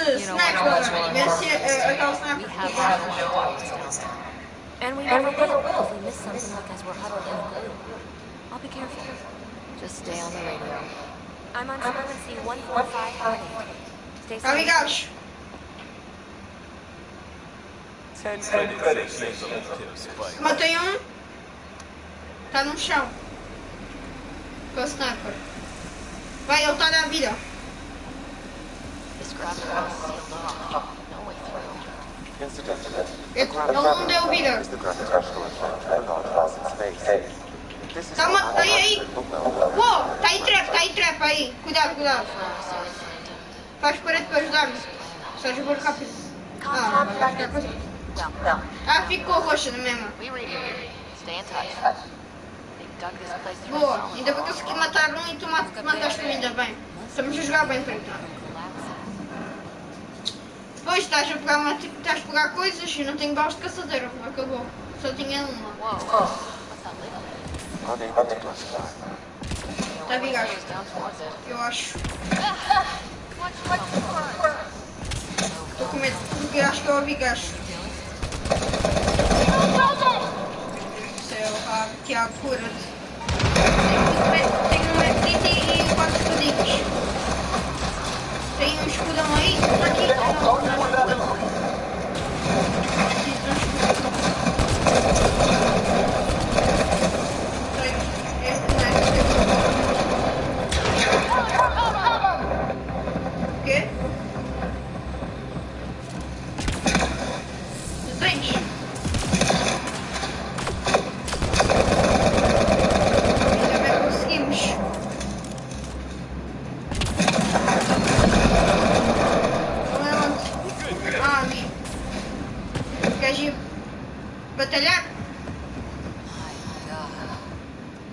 esse sniper, aquele sniper. And we never will if we miss something like as we're huddled in the glue. I'll be careful. Just stay on the radio. I'm on frequency 145.8. Stay safe. Amigos. 10 credits seems a little too spicy. Matei um. Tá no chão. Com o sniper. Vai, ele tá na vida. This gravity well is sealed off. No way through. Ele não deu vida. Calma, aí. Uou, tá aí trap aí. Cuidado. Faz parede para ajudar-me. Só jogou rápido. Ficou roxa na mesma. Boa, ainda vou conseguir matar um e tu mataste um ainda bem. Estamos a jogar bem para entrar. Depois estás a pegar coisas e não tenho balas de caçadeira. Acabou. Só tinha uma. Está a vir gajo. Eu acho. Estou com medo porque acho que eu ouvi gajo. Céu, Tiago, cura-te. Tenho um metrito e 4 escudinhos. Tem um escudão aí, aqui. O quê? Tu tens? Ainda bem conseguimos. Batalhar?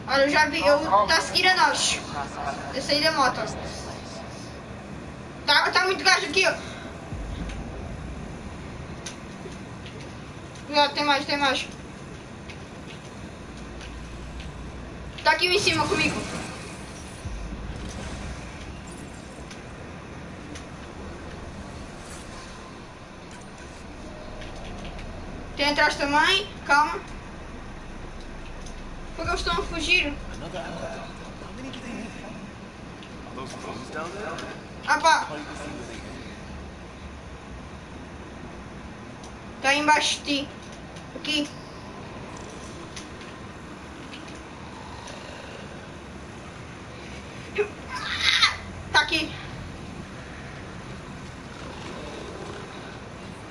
Olha, eu já vi, ele está a seguir a nós. Eu saí da moto. Tá muito gajo aqui, ó. Cuidado, tem mais. Tá aqui em cima comigo. Tem atrás também, calma. Porque eles estão a fugir. Ah pá! Está aí embaixo de ti. Aqui. Está aqui.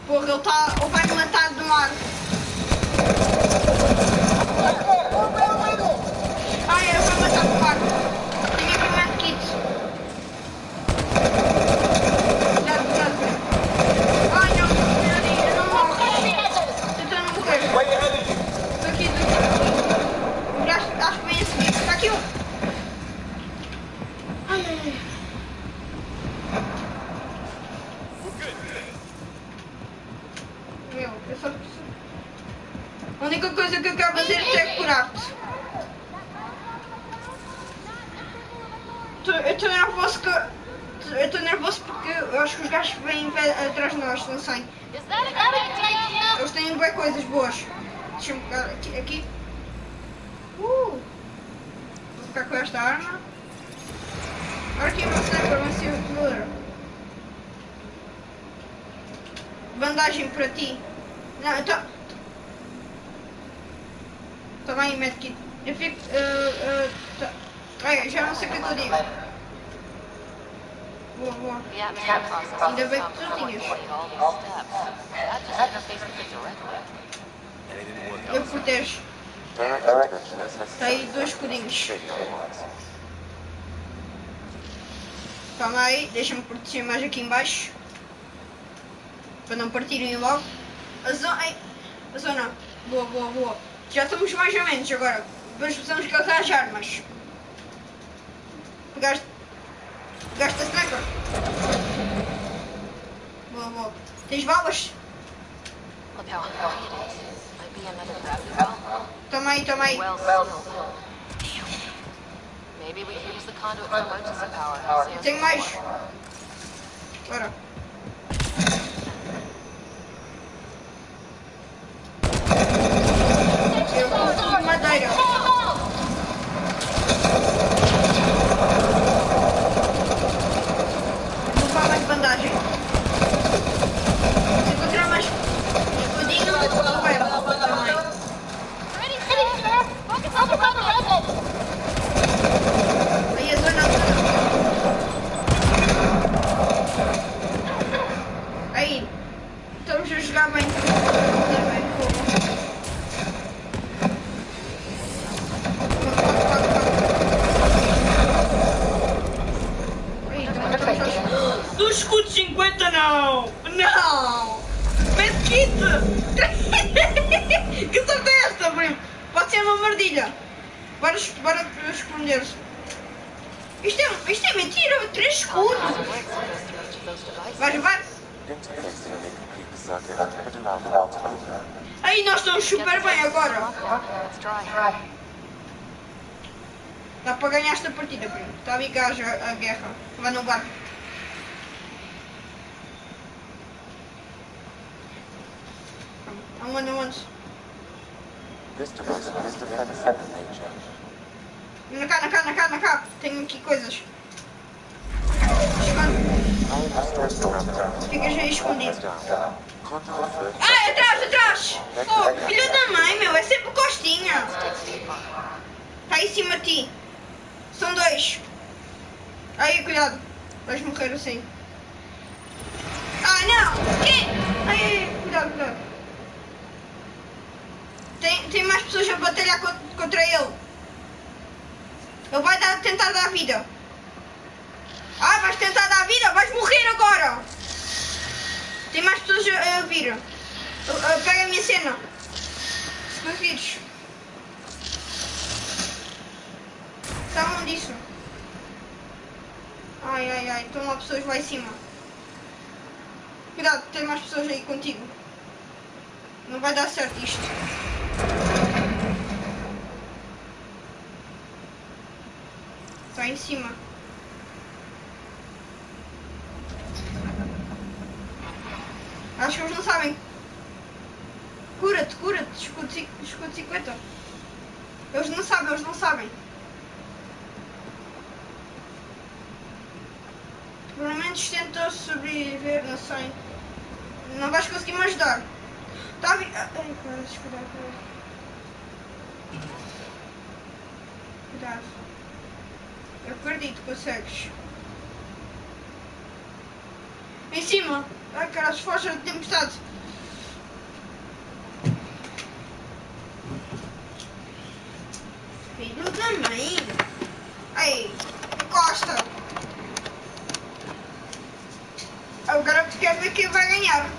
Porra, ele vai me matar do mar. Ai, ele vai matar do mar. Tenho aqui um medkit. Cuidado. Ai não, eu não morro. Tentando não morrer. Estou aqui. Acho que vem a seguir. Está aqui um. Ai. A única coisa que eu quero fazer é curar-te. Eu estou nervoso porque eu acho que os gajos vêm atrás de nós, não sei. Eles têm bem coisas boas. Deixa-me pegar aqui. Vou ficar com esta arma. Agora aqui uma sniper, uma circular. Bandagem para ti. Não, então. Toma aí, medkit. Eu fico. Ai, já não sei o que eu digo. Boa. Ainda bem que tu tinhas. Eu protejo. Está aí 2 escudinhos. Calma aí, deixa-me proteger mais aqui embaixo. Para não partirem logo. A zona. Boa. Já estamos mais ou menos agora. Depois precisamos carregar as armas. Pegaste a sniper. Boa. Tens balas? Toma aí. Eu tenho mais. Bora. não! Não! Mesquite! Que sorte é esta, primo? Pode ser uma mardilha. Bora esconder-se. Isto é mentira, 3 segundos. Vai. Aí nós estamos super bem agora. Dá para ganhar esta partida, primo. Está a ligar a guerra. Vai no barco. Aonde? Na cá. Tenho aqui coisas. Ficas aí escondido. Atrás! Oh, filho da mãe, meu, é sempre costinha. Está aí em cima de ti. São 2. Aí, cuidado. Vais morrer assim. Ah, não! Que? Ai, cuidado. Tem mais pessoas a batalhar contra ele. Ele vai tentar dar vida. Ah, vais tentar dar vida? Vais morrer agora! Tem mais pessoas a vir. Pega a minha cena. Se conseguires. Sabem disso? Ai. Estão lá pessoas lá em cima. Cuidado, tem mais pessoas aí contigo. Não vai dar certo isto. Está em cima. Acho que eles não sabem. Cura-te. Escudo 50. Eles não sabem. Pelo menos tenta sobreviver, não sei. Não vais conseguir me ajudar. Tá a vir. Ai, cuidado. Eu acredito, consegues. Em cima. Ai, caralho, foge de tempestade. Filho da mãe. Ai, Costa. Agora quer ver quem vai ganhar.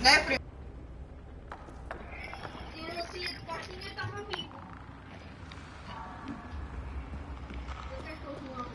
Né, primo? Se eu não saía de Costinha, estava vivo. Eu quero que eles morram.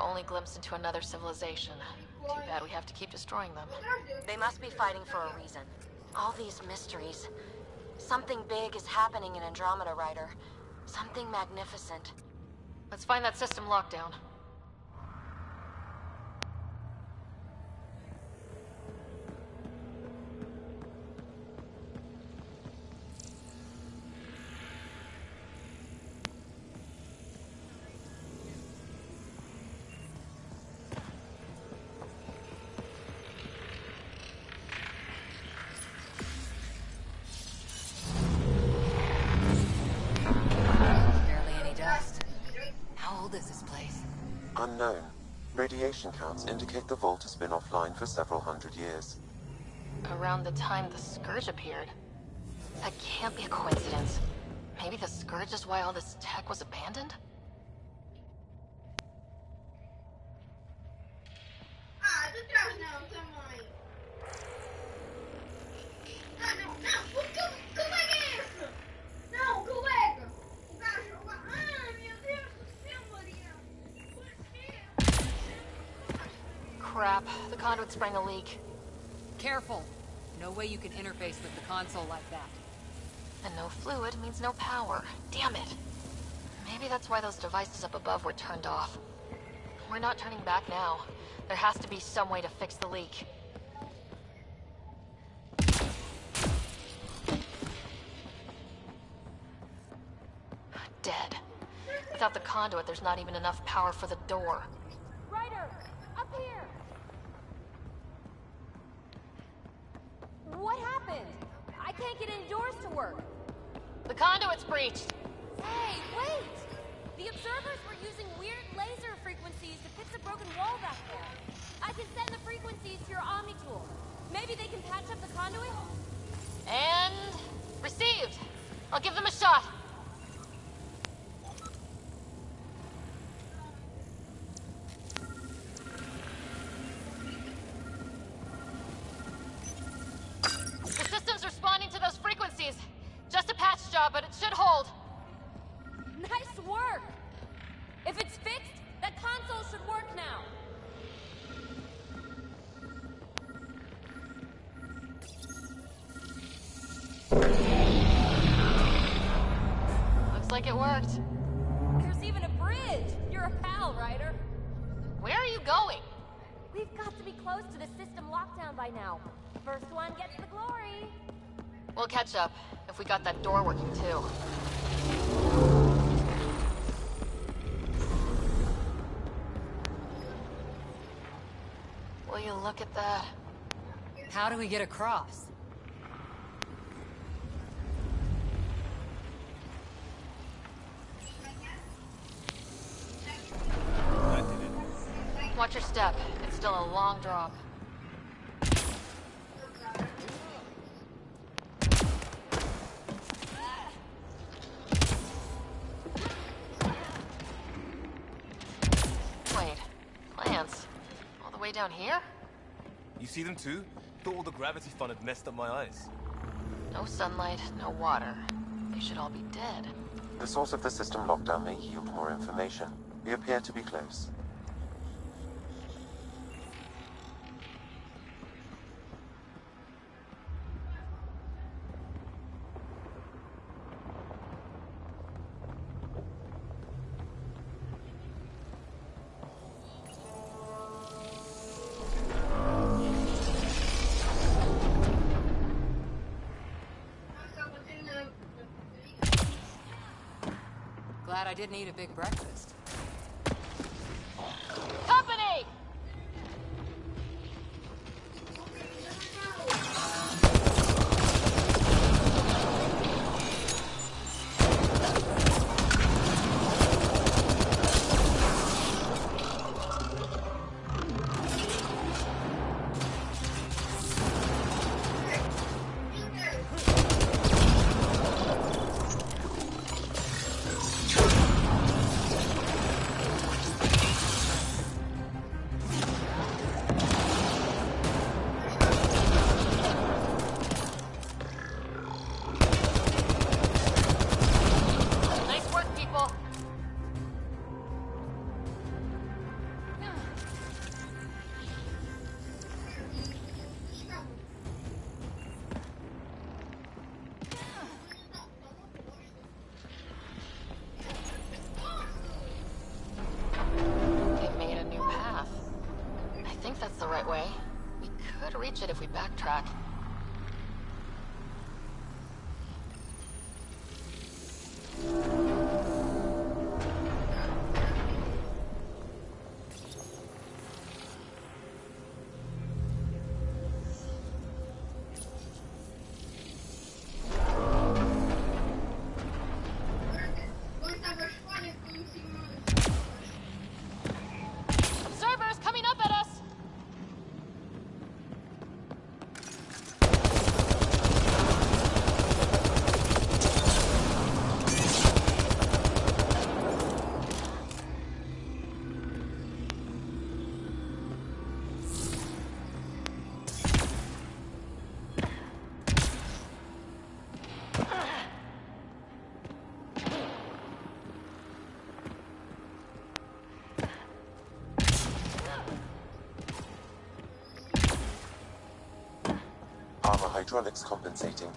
our only glimpse into another civilization. Too bad we have to keep destroying them. They must be fighting for a reason. All these mysteries. Something big is happening in Andromeda, Ryder. Something magnificent. Let's find that system lockdown. How old is this place? Unknown. Radiation counts indicate the vault has been offline for several hundred years. Around the time the Scourge appeared. That can't be a coincidence. Maybe the Scourge is why all this tech was abandoned? Ah, de trás não, também. Ah, não, não, que lag é esse? Não, que lag! O gajo, ah, meu Deus do céu, Maria! Crap, the conduit sprang a leak. Careful. No way you can interface with the console like that. And no fluid means no power. Damn it. Maybe that's why those devices up above were turned off. We're not turning back now. There has to be some way to fix the leak. Dead. Without the conduit, there's not even enough power for the door. Ryder! Up here! What happened? I can't get any doors to work. The conduit's breached. Hey, wait! The observers were using weird laser frequencies to fix a broken wall back there. I can send the frequencies to your Omni tool. Maybe they can patch up the conduit? And... received. I'll give them a shot. The system's responding to those frequencies. Just a patch job, but it should hold. Nice work! If it's fixed, that console should work now. Looks like it worked. There's even a bridge! You're a pal, Ryder. Where are you going? We've got to be close to the system lockdown by now. First one gets the glory. We'll catch up, if we got that door working too. Will you look at that? How do we get across? I did it. Watch your step. It's still a long drop. Wait, plants? All the way down here? You see them too? Thought all the gravity fun had messed up my eyes. No sunlight, no water. They should all be dead. The source of the system lockdown may yield more information. We appear to be close. Glad I didn't eat a big breakfast. Company! think that's the right way. We could reach it if we backtrack. Observers coming up at us! Armor hydraulics compensating.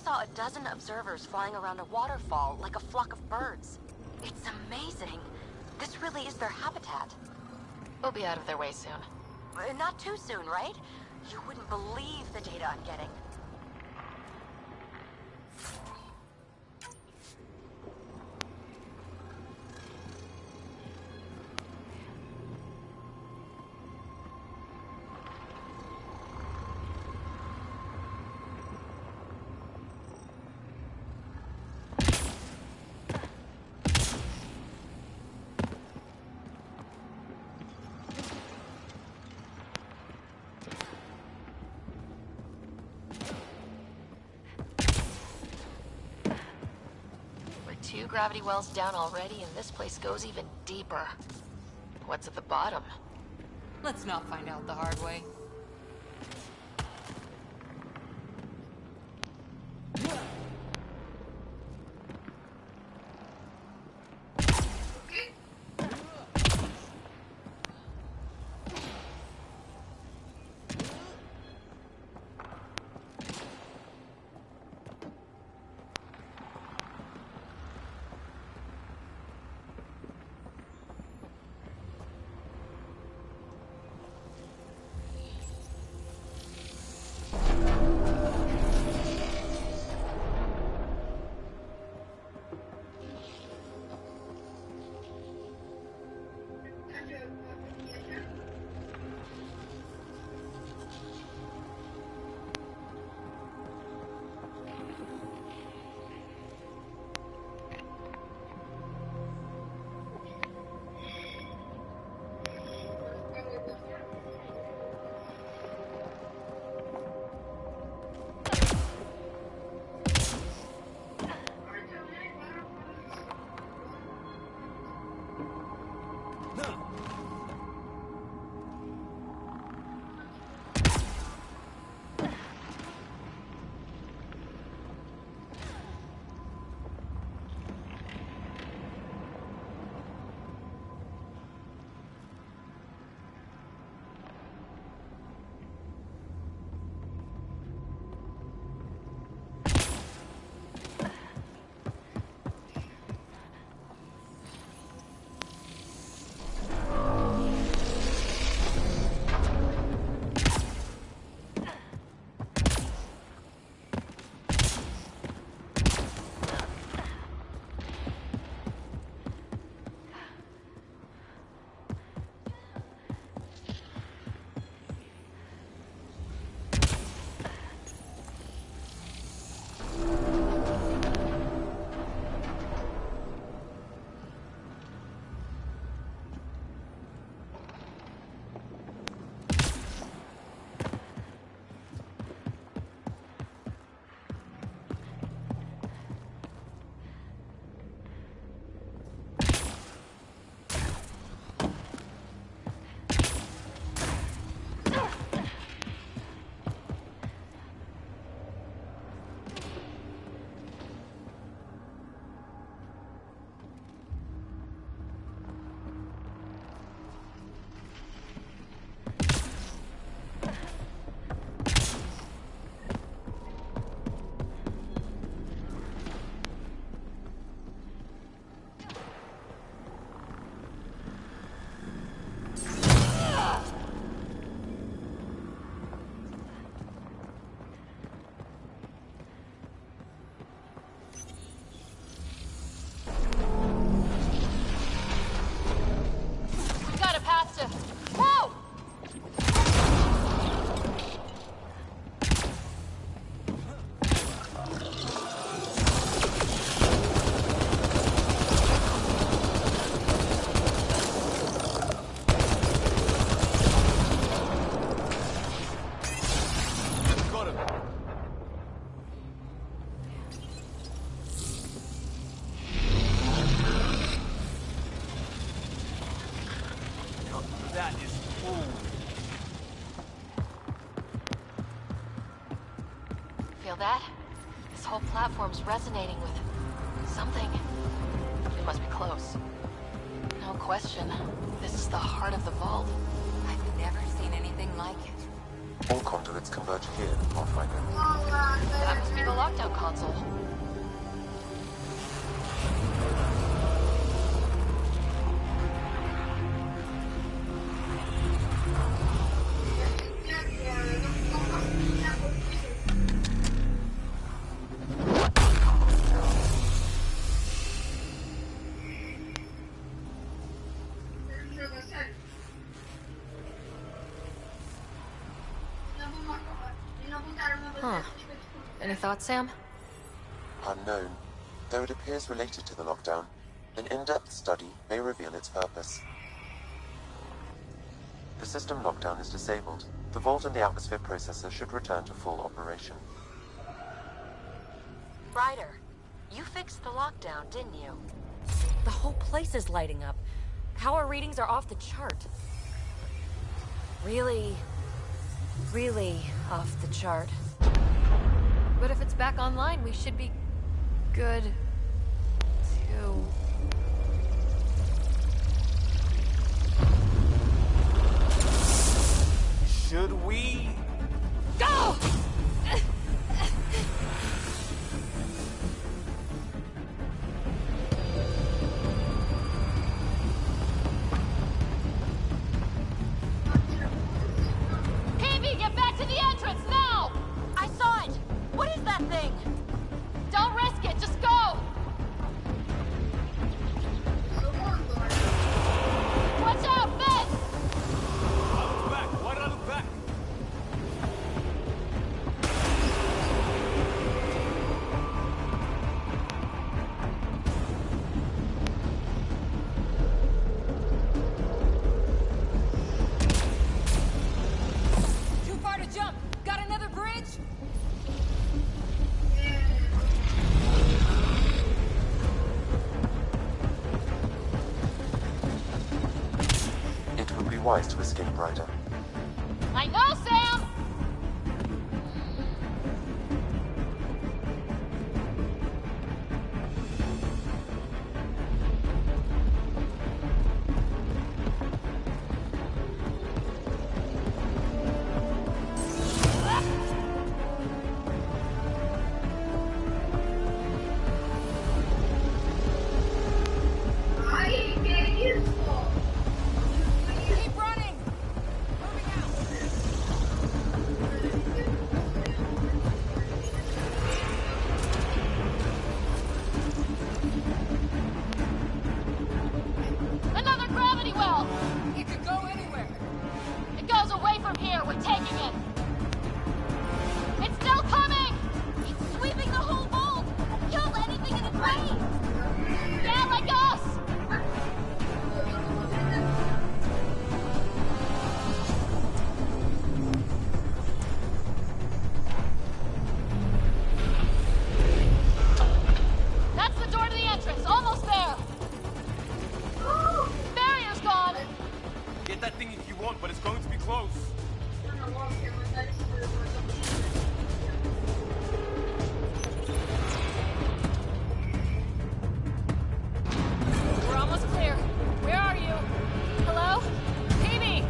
saw a dozen observers flying around a waterfall like a flock of birds. It's amazing. This really is their habitat. We'll be out of their way soon. Not too soon, right? You wouldn't believe the data I'm getting. Two gravity wells down already, and this place goes even deeper. What's at the bottom? Let's not find out the hard way. Feel that? This whole platform's resonating with something. It must be close. No question. This is the heart of the vault. I've never seen anything like it. All conduits converge here, Pathfinder. That must be the lockdown console. Huh. Any thoughts, Sam? Unknown. Though it appears related to the lockdown, an in-depth study may reveal its purpose. The system lockdown is disabled. The vault and the atmosphere processor should return to full operation. Ryder, you fixed the lockdown, didn't you? The whole place is lighting up. Power readings are off the chart. Really off the chart. But if it's back online, we should be good too. Should we? Go! Phoebe, get back to the entrance now! I saw it! What is that thing? Don't risk it, just go! Watch out, Fizz! I look back. Why did I look back? Too far to jump. Got another bridge? It would be wise to escape, Ryder. I know, Sam! Keep running! Moving out! Another gravity well! It could go anywhere. It goes away from here, we're taking it! It's still coming! It's sweeping the whole vault! Kill anything in its way! Yeah, like us! That's the door to the entrance, almost there! Barrier's gone! Get that thing if you want, but it's going to be close. We're almost clear. Where are you? Hello? Phoebe!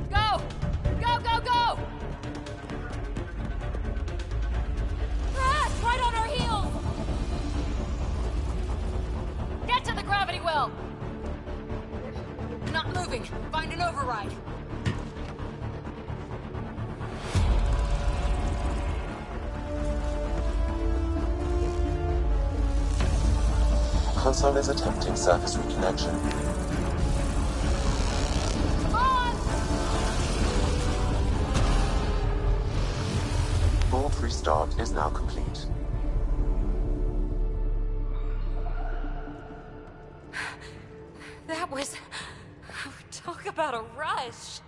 Go! Go, go, go! Ah, it's right on our heels! Get to the gravity well! Not moving. Find an override. Console is attempting surface reconnection. Come on! Vault restart is now complete. That was... Talk about a rush.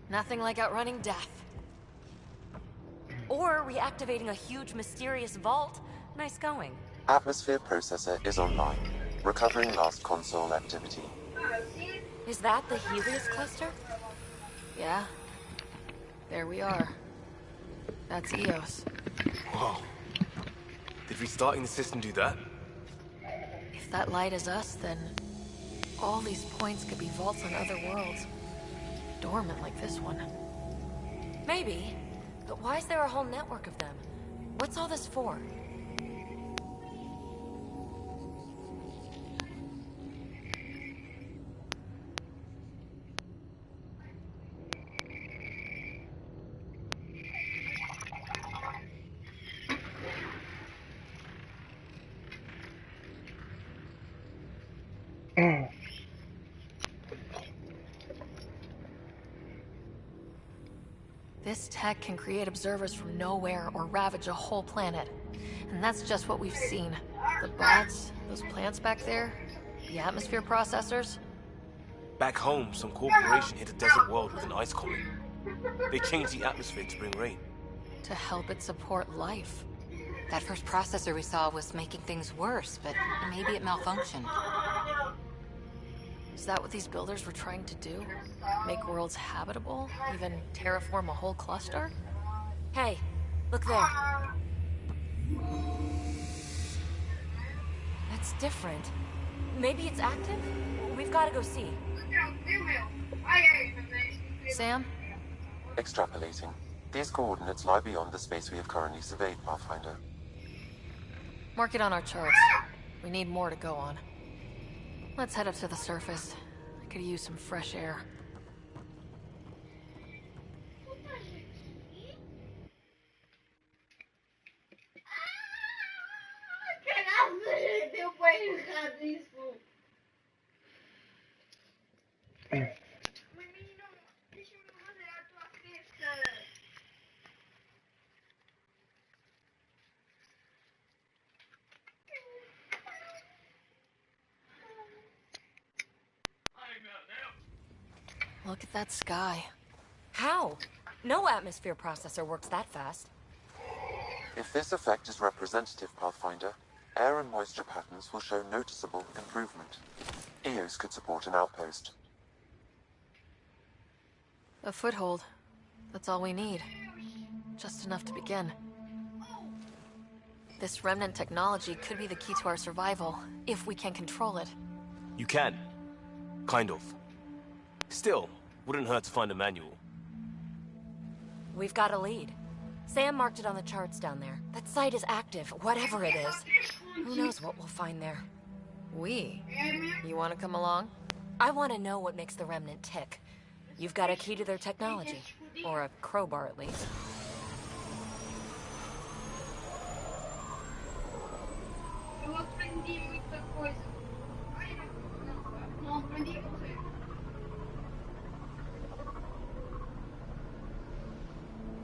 Nothing like outrunning death. Or reactivating a huge mysterious vault. Nice going. Atmosphere processor is online, recovering last console activity. Is that the Helios cluster? Yeah. There we are. That's Eos. Whoa. Did restarting the system do that? If that light is us, then all these points could be vaults on other worlds. Dormant like this one. Maybe. But why is there a whole network of them? What's all this for? This tech can create observers from nowhere or ravage a whole planet. And that's just what we've seen. The bots, those plants back there, the atmosphere processors. Back home, some corporation hit a desert world with an ice comet. They changed the atmosphere to bring rain. To help it support life. That first processor we saw was making things worse, but maybe it malfunctioned. Is that what these builders were trying to do? Make worlds habitable? Even terraform a whole cluster? Hey, look there. That's different. Maybe it's active? We've got to go see. Sam? Extrapolating. These coordinates lie beyond the space we have currently surveyed, Pathfinder. Mark it on our charts. We need more to go on. Let's head up to the surface. I could use some fresh air. Look at that sky. How? No atmosphere processor works that fast. If this effect is representative, Pathfinder, air and moisture patterns will show noticeable improvement. Eos could support an outpost. A foothold. That's all we need. Just enough to begin. This remnant technology could be the key to our survival, if we can control it. You can. Kind of. Still, wouldn't hurt to find a manual. We've got a lead. Sam marked it on the charts down there. That site is active, whatever it is. Who knows what we'll find there? We? You want to come along? I want to know what makes the remnant tick. You've got a key to their technology. Or a crowbar, at least. Eu aprendi muita coisa. Ai, não aprendi a correr.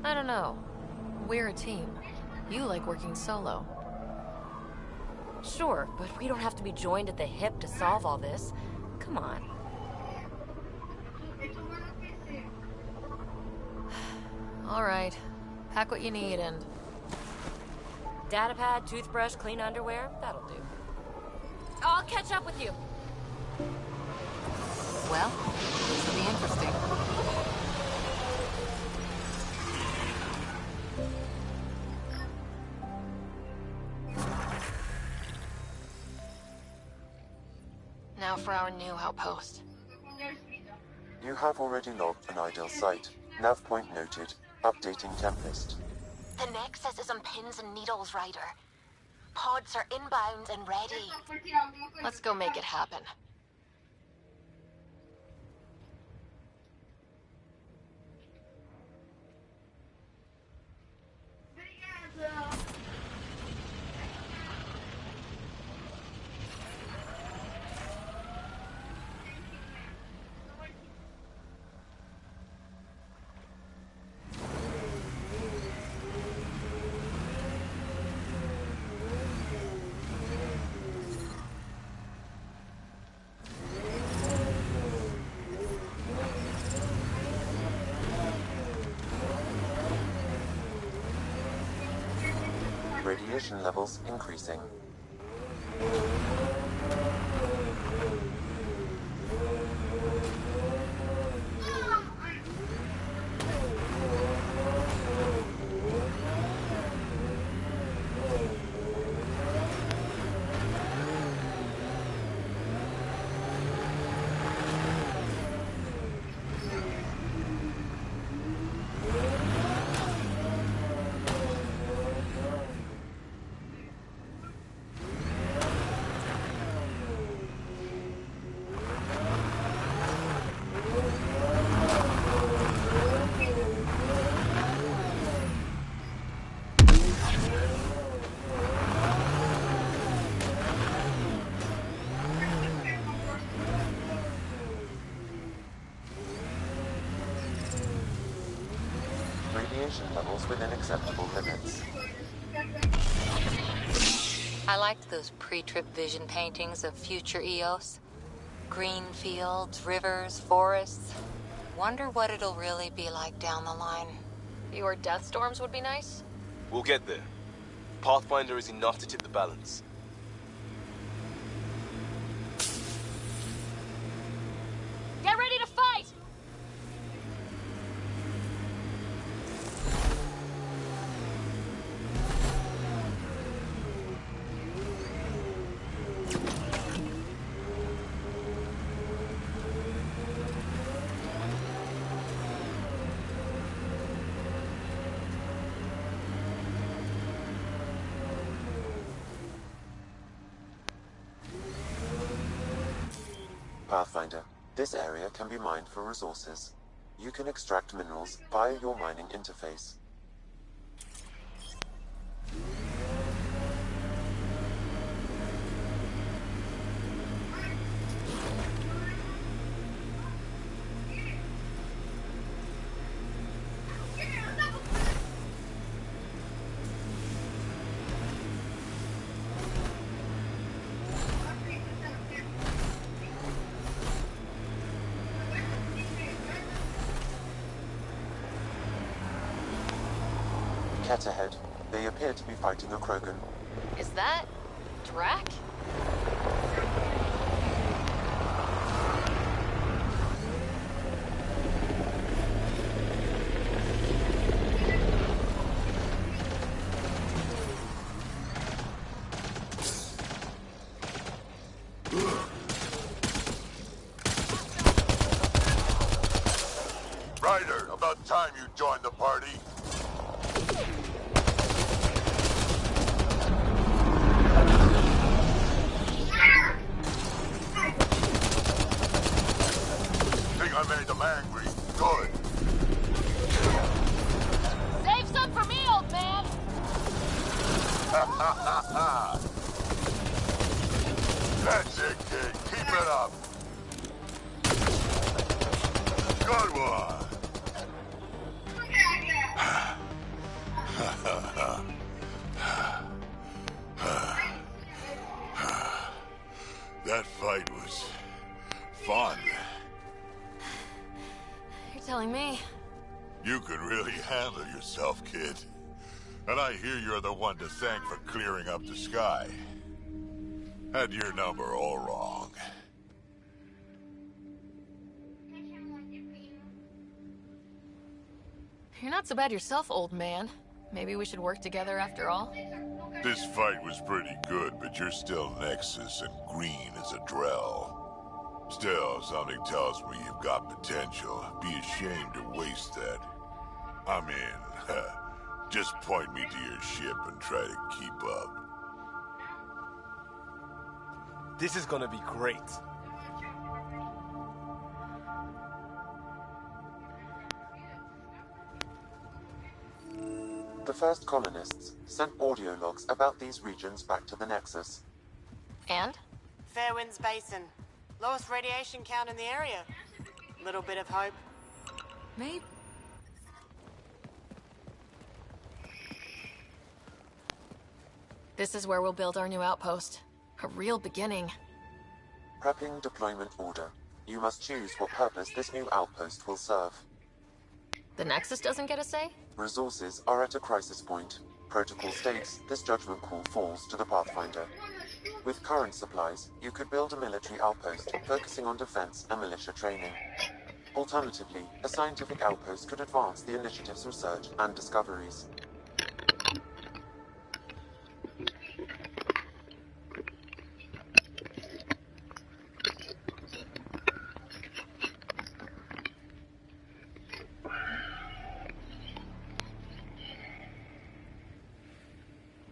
I don't know. We're a team. You like working solo. Sure, but we don't have to be joined at the hip to solve all this. Come on. All right. Pack what you need and... Datapad, toothbrush, clean underwear, that'll do. I'll catch up with you. Well, this will be interesting. Now for our new outpost. You have already logged an ideal site. Nav point noted. Updating Tempest. The Nexus is on pins and needles, Ryder. Pods are inbound and ready. Let's go make it happen. Radiation levels increasing. Radiation levels within acceptable limits. I liked those pre-trip vision paintings of future Eos. Green fields, rivers, forests. Wonder what it'll really be like down the line. Fewer death storms would be nice. We'll get there. Pathfinder is enough to tip the balance. Get ready to fight! Pathfinder, this area can be mined for resources. You can extract minerals via your mining interface. Cat ahead. They appear to be fighting a Krogan. Is that... Drac? Ryder, about time you joined the party. Think I made them angry. Good. Save some for me, old man! Ha ha ha ha! That's it, kid. Keep it up. Good one. That fight was fun. You're telling me. You can really handle yourself, kid. And I hear you're the one to thank for clearing up the sky. Had your number all wrong. You're not so bad yourself, old man. Maybe we should work together after all. This fight was pretty good, but you're still Nexus and green as a Drell. Still, something tells me you've got potential. Be ashamed to waste that. I mean, just point me to your ship and try to keep up. This is gonna be great. The first colonists sent audio logs about these regions back to the Nexus. And? Fairwinds Basin. Lowest radiation count in the area. Little bit of hope. Maybe. This is where we'll build our new outpost. A real beginning. Prepping deployment order. You must choose what purpose this new outpost will serve. The Nexus doesn't get a say? Resources are at a crisis point. Protocol states this judgment call falls to the Pathfinder. With current supplies, you could build a military outpost focusing on defense and militia training. Alternatively, a scientific outpost could advance the initiative's research and discoveries.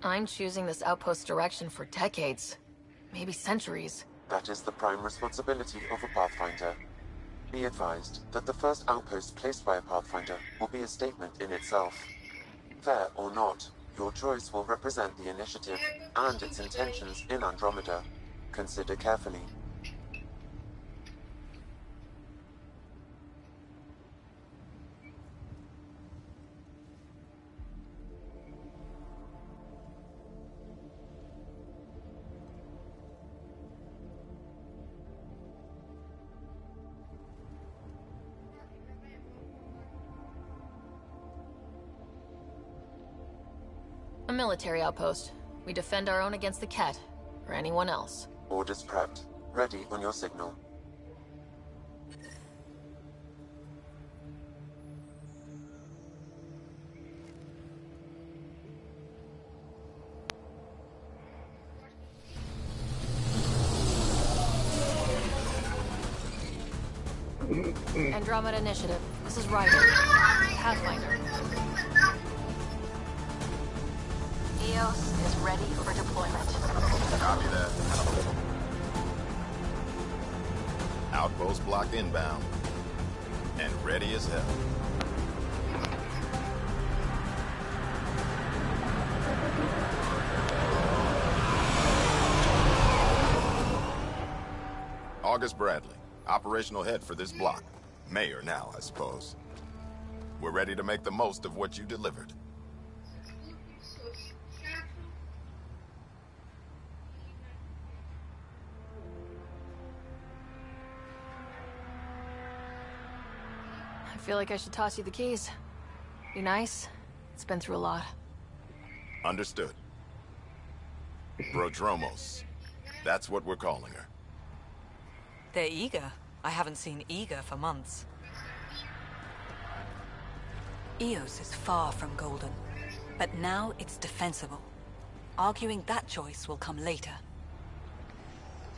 I'm choosing this outpost's direction for decades, maybe centuries. That is the prime responsibility of a Pathfinder. Be advised that the first outpost placed by a Pathfinder will be a statement in itself. Fair or not, your choice will represent the initiative and its intentions in Andromeda. Consider carefully. A military outpost. We defend our own against the Ket, or anyone else. Orders prepped. Ready on your signal. Andromeda Initiative. This is Ryder. Pathfinder. EOS is ready for deployment. Copy that. Outpost blocked inbound. And ready as hell. August Bradley, operational head for this block. Mayor now, I suppose. We're ready to make the most of what you delivered. I feel like I should toss you the keys. Be nice. It's been through a lot. Understood. Prodromos. That's what we're calling her. They're eager. I haven't seen eager for months. Eos is far from golden, but now it's defensible. Arguing that choice will come later.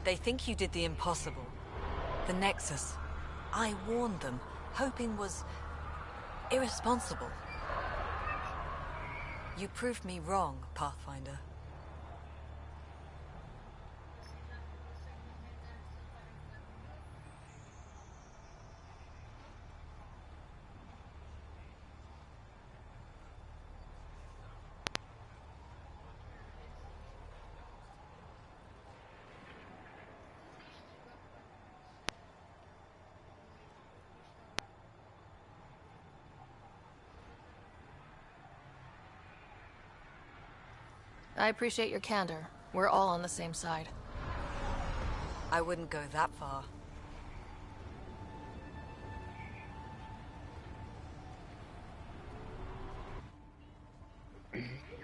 They think you did the impossible. The Nexus. I warned them, hoping was irresponsible. You proved me wrong, Pathfinder. I appreciate your candor. We're all on the same side. I wouldn't go that far.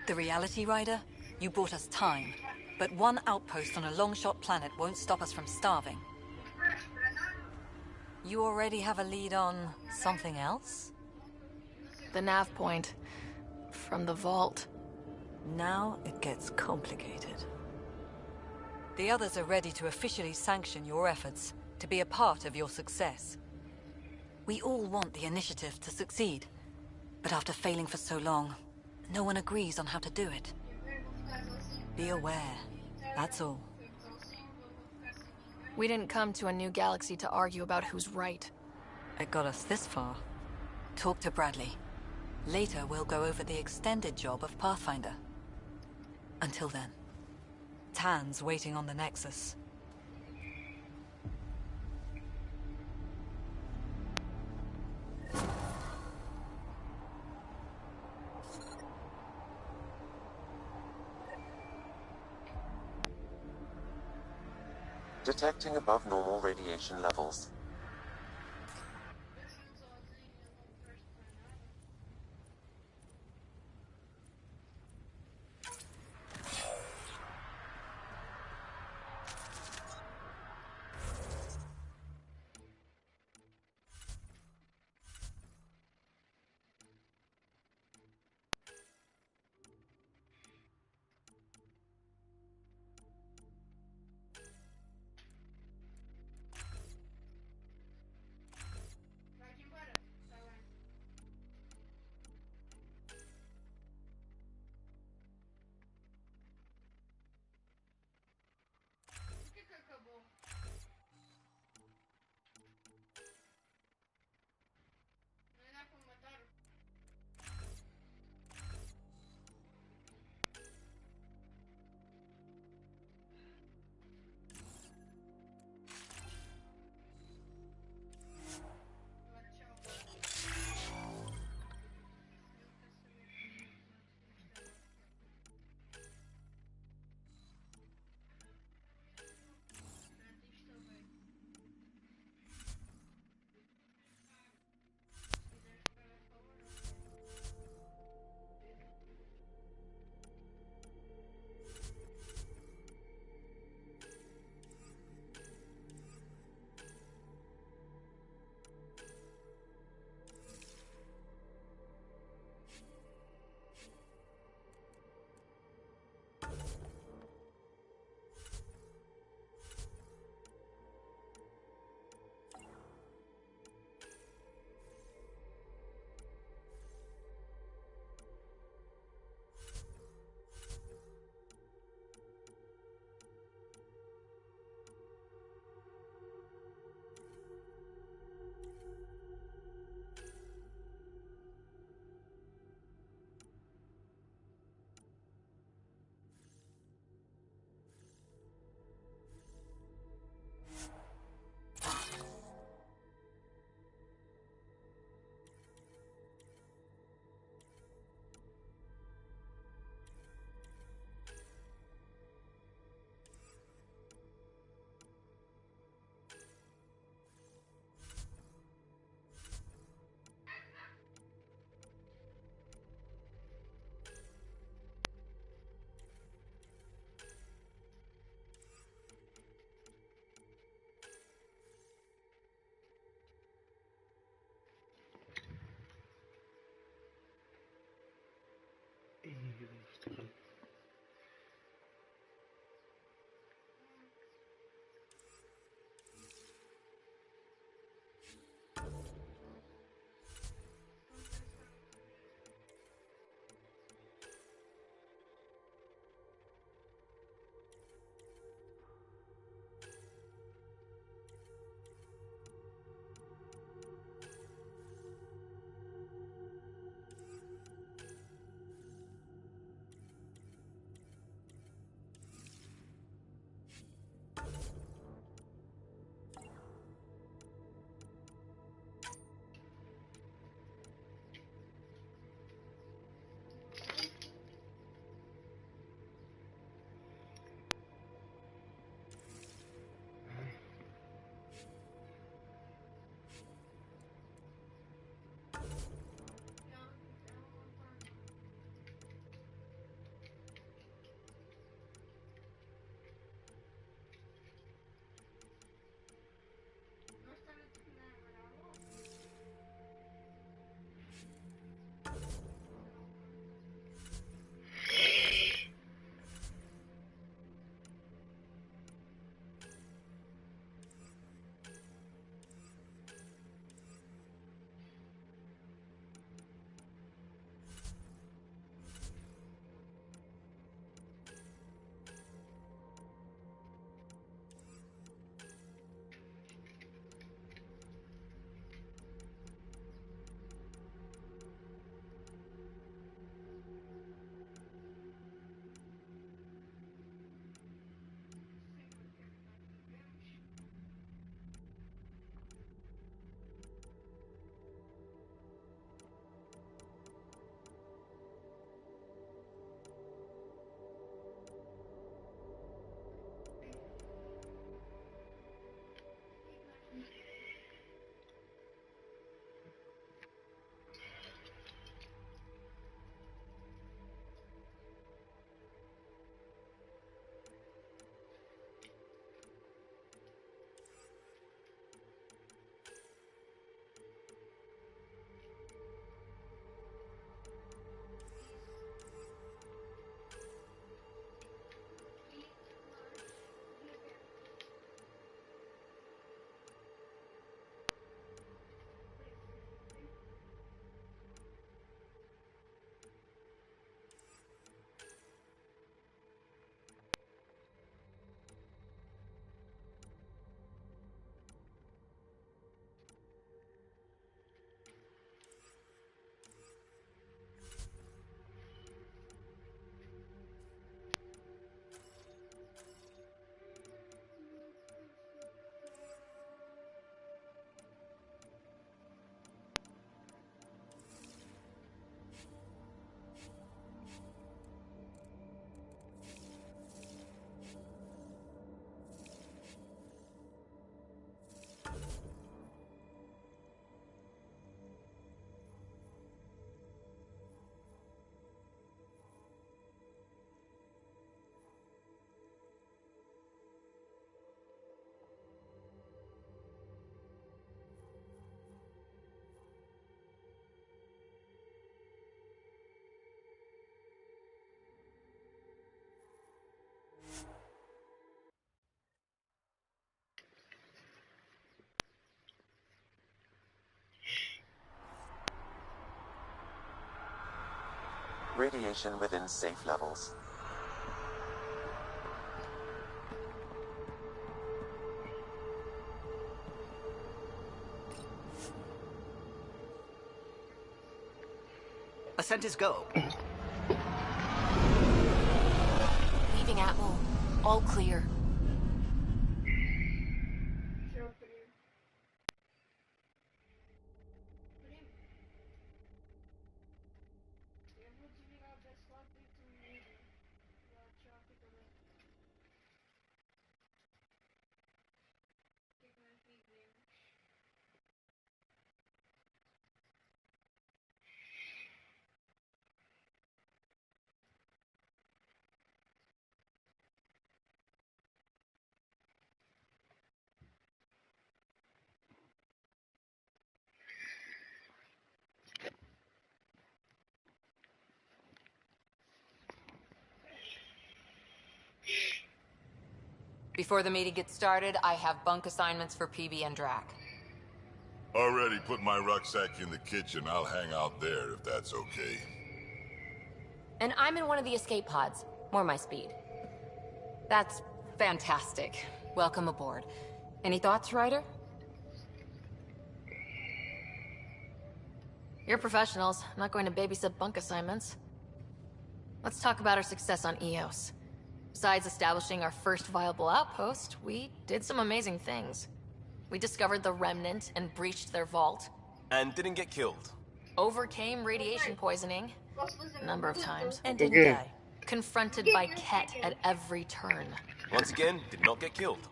The reality, Rider? You bought us time. But one outpost on a long-shot planet won't stop us from starving. You already have a lead on something else? The nav point. From the vault. Now it gets complicated. The others are ready to officially sanction your efforts, to be a part of your success. We all want the initiative to succeed, but after failing for so long, no one agrees on how to do it. Be aware, that's all. We didn't come to a new galaxy to argue about who's right. It got us this far. Talk to Bradley. Later we'll go over the extended job of Pathfinder. Until then, Tan's waiting on the Nexus. Detecting above normal radiation levels. Radiation within safe levels. Ascent is go. Leaving Atwell. All clear. Before the meeting gets started, I have bunk assignments for PB and Drac. Already put my rucksack in the kitchen. I'll hang out there if that's okay. And I'm in one of the escape pods. More my speed. That's fantastic. Welcome aboard. Any thoughts, Ryder? You're professionals. I'm not going to babysit bunk assignments. Let's talk about our success on Eos. Besides establishing our first viable outpost, we did some amazing things. We discovered the Remnant and breached their vault. And didn't get killed. Overcame radiation poisoning a number of times. And didn't die. Confronted by Ket at every turn. Once again, did not get killed.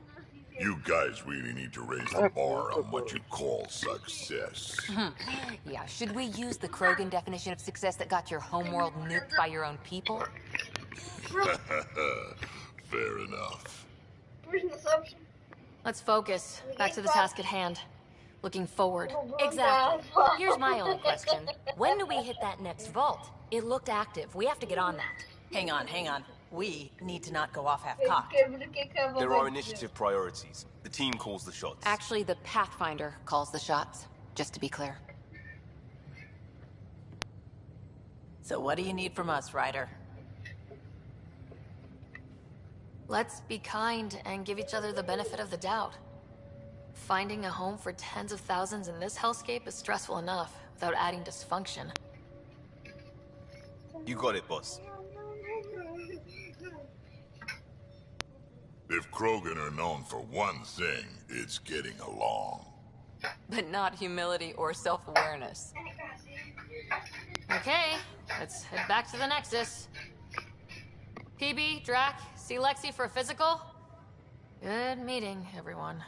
You guys really need to raise the bar on what you call success. Yeah, should we use the Krogan definition of success that got your homeworld nuked by your own people? Fair enough. Let's focus. Back to the task at hand. Looking forward. Exactly. Here's my only question. When do we hit that next vault? It looked active. We have to get on that. Hang on, hang on. We need to not go off half-cocked. There are initiative priorities. The team calls the shots. Actually, the Pathfinder calls the shots, just to be clear. So what do you need from us, Ryder? Let's be kind and give each other the benefit of the doubt. Finding a home for tens of thousands in this hellscape is stressful enough, without adding dysfunction. You got it, boss. If Krogan are known for one thing, it's getting along. But not humility or self-awareness. Okay, let's head back to the Nexus. PB, Drac, see Lexi for a physical? Good meeting, everyone.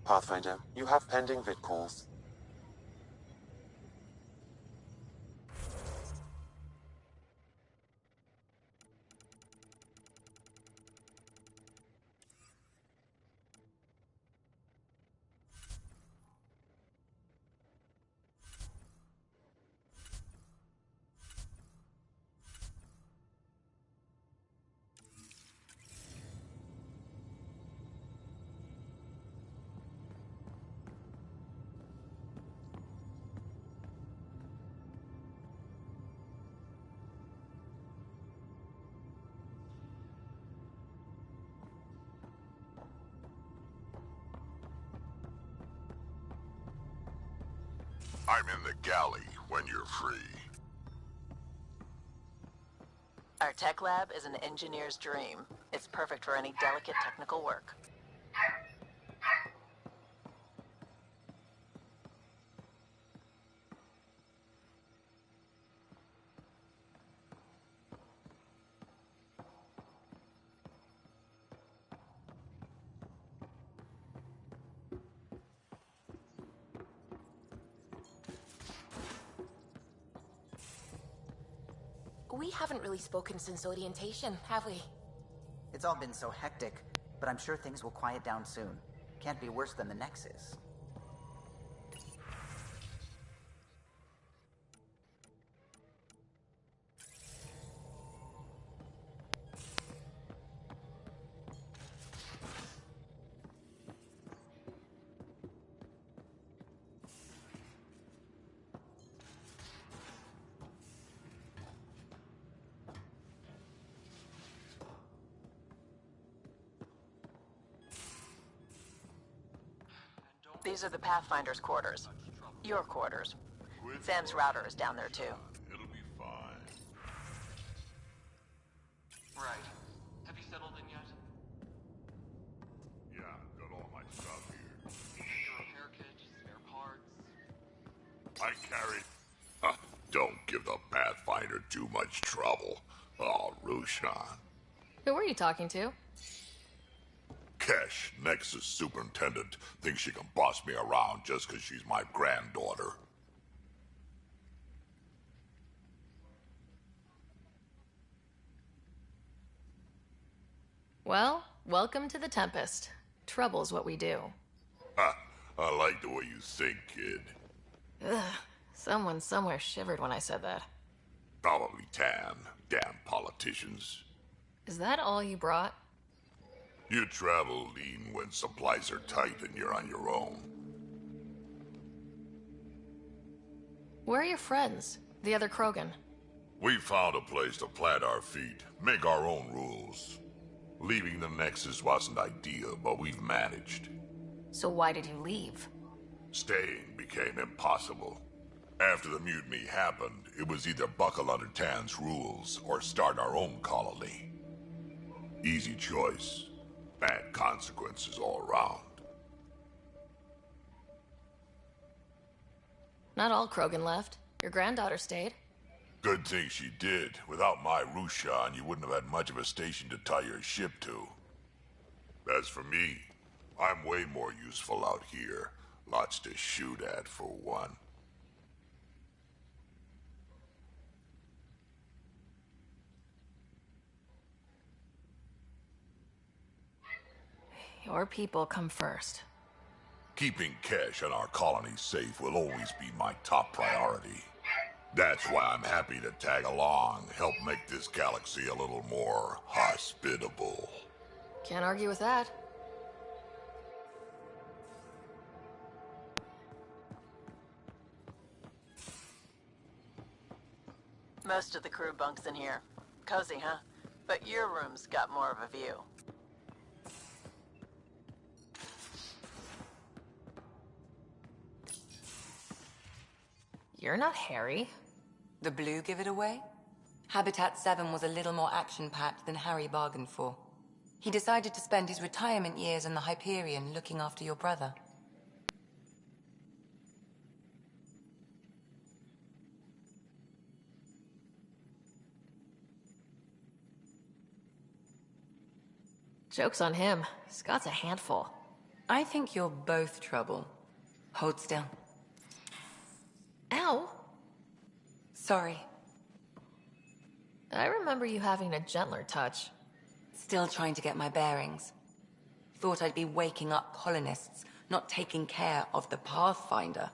Pathfinder, you have pending vid calls. I'm in the galley when you're free. Our tech lab is an engineer's dream. It's perfect for any delicate technical work. We haven't really spoken since orientation, have we? It's all been so hectic, but I'm sure things will quiet down soon. Can't be worse than the Nexus. These are the Pathfinder's quarters. Your quarters. Sam's router is down there too. It'll be fine. Right. Have you settled in yet? Yeah, got all my stuff here. Your repair kit, spare parts. I carried... don't give the Pathfinder too much trouble. Oh, Rushan. Who were you talking to? Kesh, Nexus Superintendent, thinks she can boss me around just because she's my granddaughter. Well, welcome to the Tempest. Trouble's what we do. Ha! I like the way you think, kid. Ugh. Someone somewhere shivered when I said that. Probably Tan. Damn politicians. Is that all you brought? You travel lean when supplies are tight and you're on your own. Where are your friends? The other Krogan? We found a place to plant our feet, make our own rules. Leaving the Nexus wasn't ideal, but we've managed. So why did you leave? Staying became impossible. After the mutiny happened, it was either buckle under Tan's rules or start our own colony. Easy choice. Bad consequences all around. Not all Krogan left. Your granddaughter stayed. Good thing she did. Without my Rushan, you wouldn't have had much of a station to tie your ship to. As for me, I'm way more useful out here. Lots to shoot at, for one. Your people come first. Keeping Kesh and our colony safe will always be my top priority. That's why I'm happy to tag along, help make this galaxy a little more hospitable. Can't argue with that. Most of the crew bunks in here. Cozy, huh? But your room's got more of a view. You're not Harry. The blue give it away? Habitat 7 was a little more action-packed than Harry bargained for. He decided to spend his retirement years in the Hyperion looking after your brother. Joke's on him. Scott's a handful. I think you're both trouble. Hold still. Ow! Sorry. I remember you having a gentler touch. Still trying to get my bearings. Thought I'd be waking up colonists, not taking care of the Pathfinder.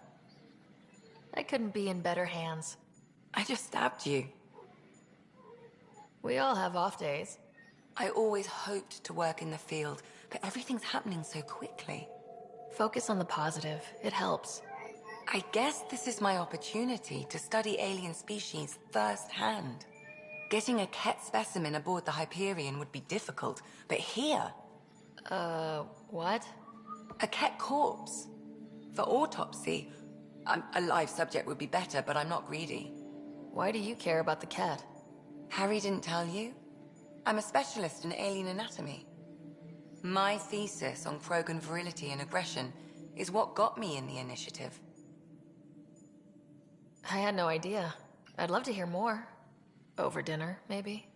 I couldn't be in better hands. I just stabbed you. We all have off days. I always hoped to work in the field, but everything's happening so quickly. Focus on the positive. It helps. I guess this is my opportunity to study alien species firsthand. Getting a Ket specimen aboard the Hyperion would be difficult, but here... what? A Ket corpse. For autopsy. A live subject would be better, but I'm not greedy. Why do you care about the Ket? Harry didn't tell you? I'm a specialist in alien anatomy. My thesis on Krogan virility and aggression is what got me in the initiative. I had no idea. I'd love to hear more. Over dinner, maybe?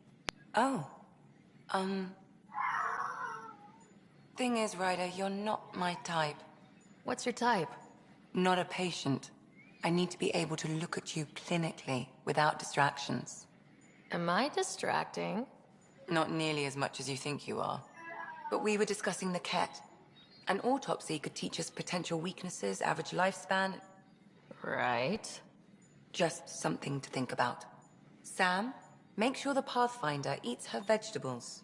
Oh. Thing is, Ryder, you're not my type. What's your type? Not a patient. I need to be able to look at you clinically, without distractions. Am I distracting? Not nearly as much as you think you are. But we were discussing the Ket. An autopsy could teach us potential weaknesses, average lifespan... Right. Just something to think about. Sam, make sure the Pathfinder eats her vegetables.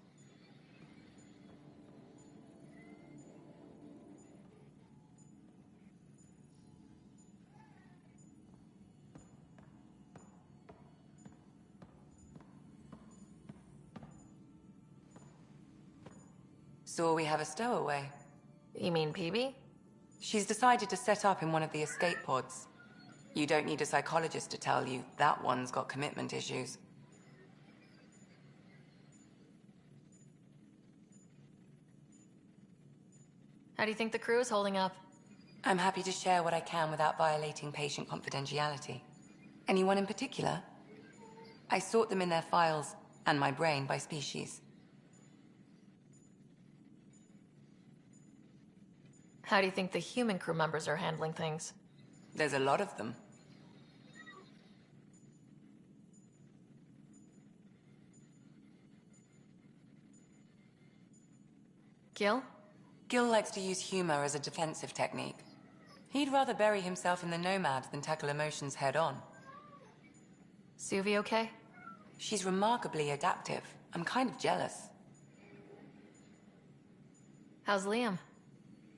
So we have a stowaway. You mean PB? She's decided to set up in one of the escape pods. You don't need a psychologist to tell you that one's got commitment issues. How do you think the crew is holding up? I'm happy to share what I can without violating patient confidentiality. Anyone in particular? I sort them in their files, and my brain by species. How do you think the human crew members are handling things? There's a lot of them. Gil? Gil likes to use humor as a defensive technique. He'd rather bury himself in the Nomad than tackle emotions head-on. Suvi okay? She's remarkably adaptive. I'm kind of jealous. How's Liam?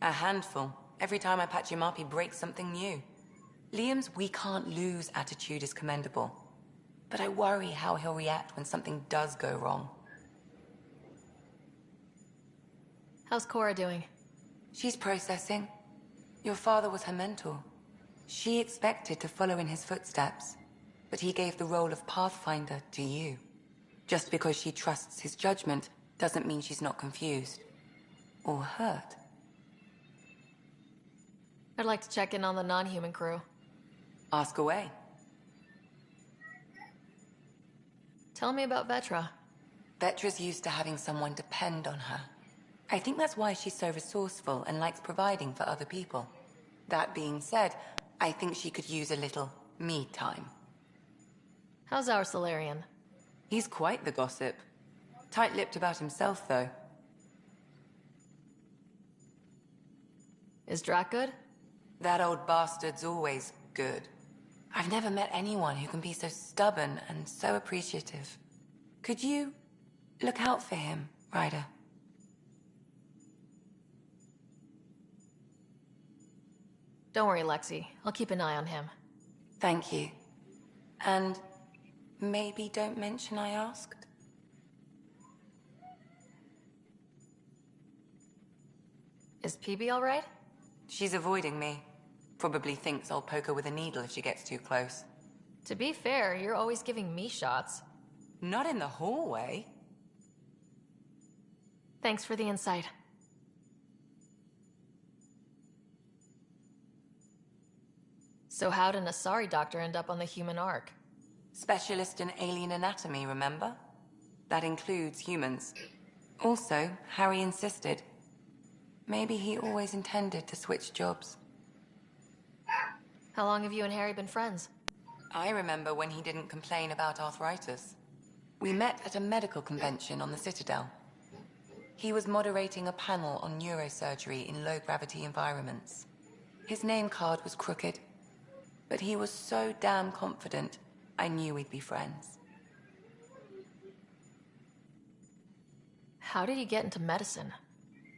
A handful. Every time I patch him up, he breaks something new. Liam's we can't lose attitude is commendable. But I worry how he'll react when something does go wrong. How's Cora doing? She's processing. Your father was her mentor. She expected to follow in his footsteps, but he gave the role of Pathfinder to you. Just because she trusts his judgment doesn't mean she's not confused. Or hurt. I'd like to check in on the non-human crew. Ask away. Tell me about Vetra. Vetra's used to having someone depend on her. I think that's why she's so resourceful and likes providing for other people. That being said, I think she could use a little me time. How's our Solarian? He's quite the gossip. Tight-lipped about himself, though. Is Drac good? That old bastard's always good. I've never met anyone who can be so stubborn and so appreciative. Could you look out for him, Ryder? Don't worry, Lexi. I'll keep an eye on him. Thank you. And maybe don't mention I asked? Is PB all right? She's avoiding me. Probably thinks I'll poke her with a needle if she gets too close. To be fair, you're always giving me shots. Not in the hallway. Thanks for the insight. So how did an Asari doctor end up on the human ark? Specialist in alien anatomy, remember? That includes humans. Also, Harry insisted. Maybe he always intended to switch jobs. How long have you and Harry been friends? I remember when he didn't complain about arthritis. We met at a medical convention on the Citadel. He was moderating a panel on neurosurgery in low-gravity environments. His name card was crooked, but he was so damn confident, I knew we'd be friends. How did you get into medicine?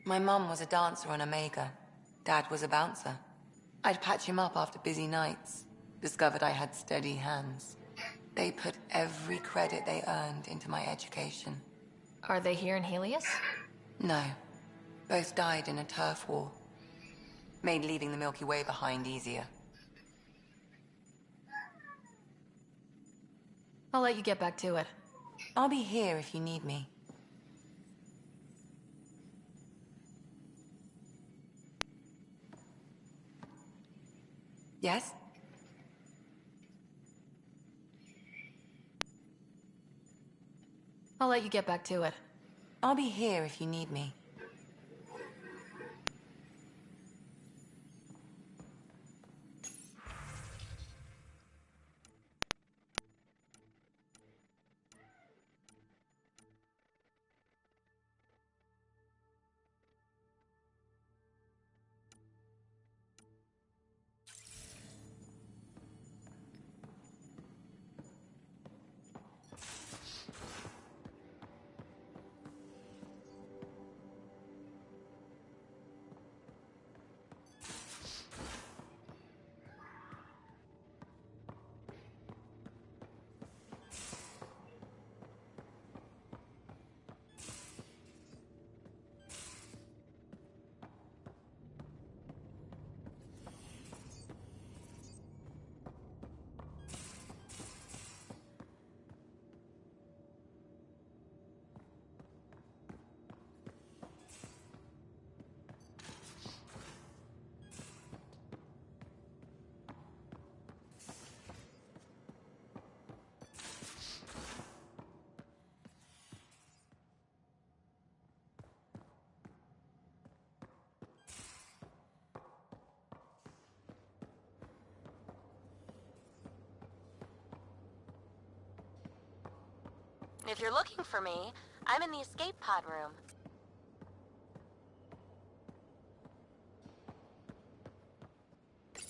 My mum was a dancer on Omega. Dad was a bouncer. I'd patch him up after busy nights. Discovered I had steady hands. They put every credit they earned into my education. Are they here in Helios? No. Both died in a turf war. Made leaving the Milky Way behind easier. I'll let you get back to it. I'll be here if you need me. Yes? I'll let you get back to it. I'll be here if you need me. If you're looking for me, I'm in the escape pod room.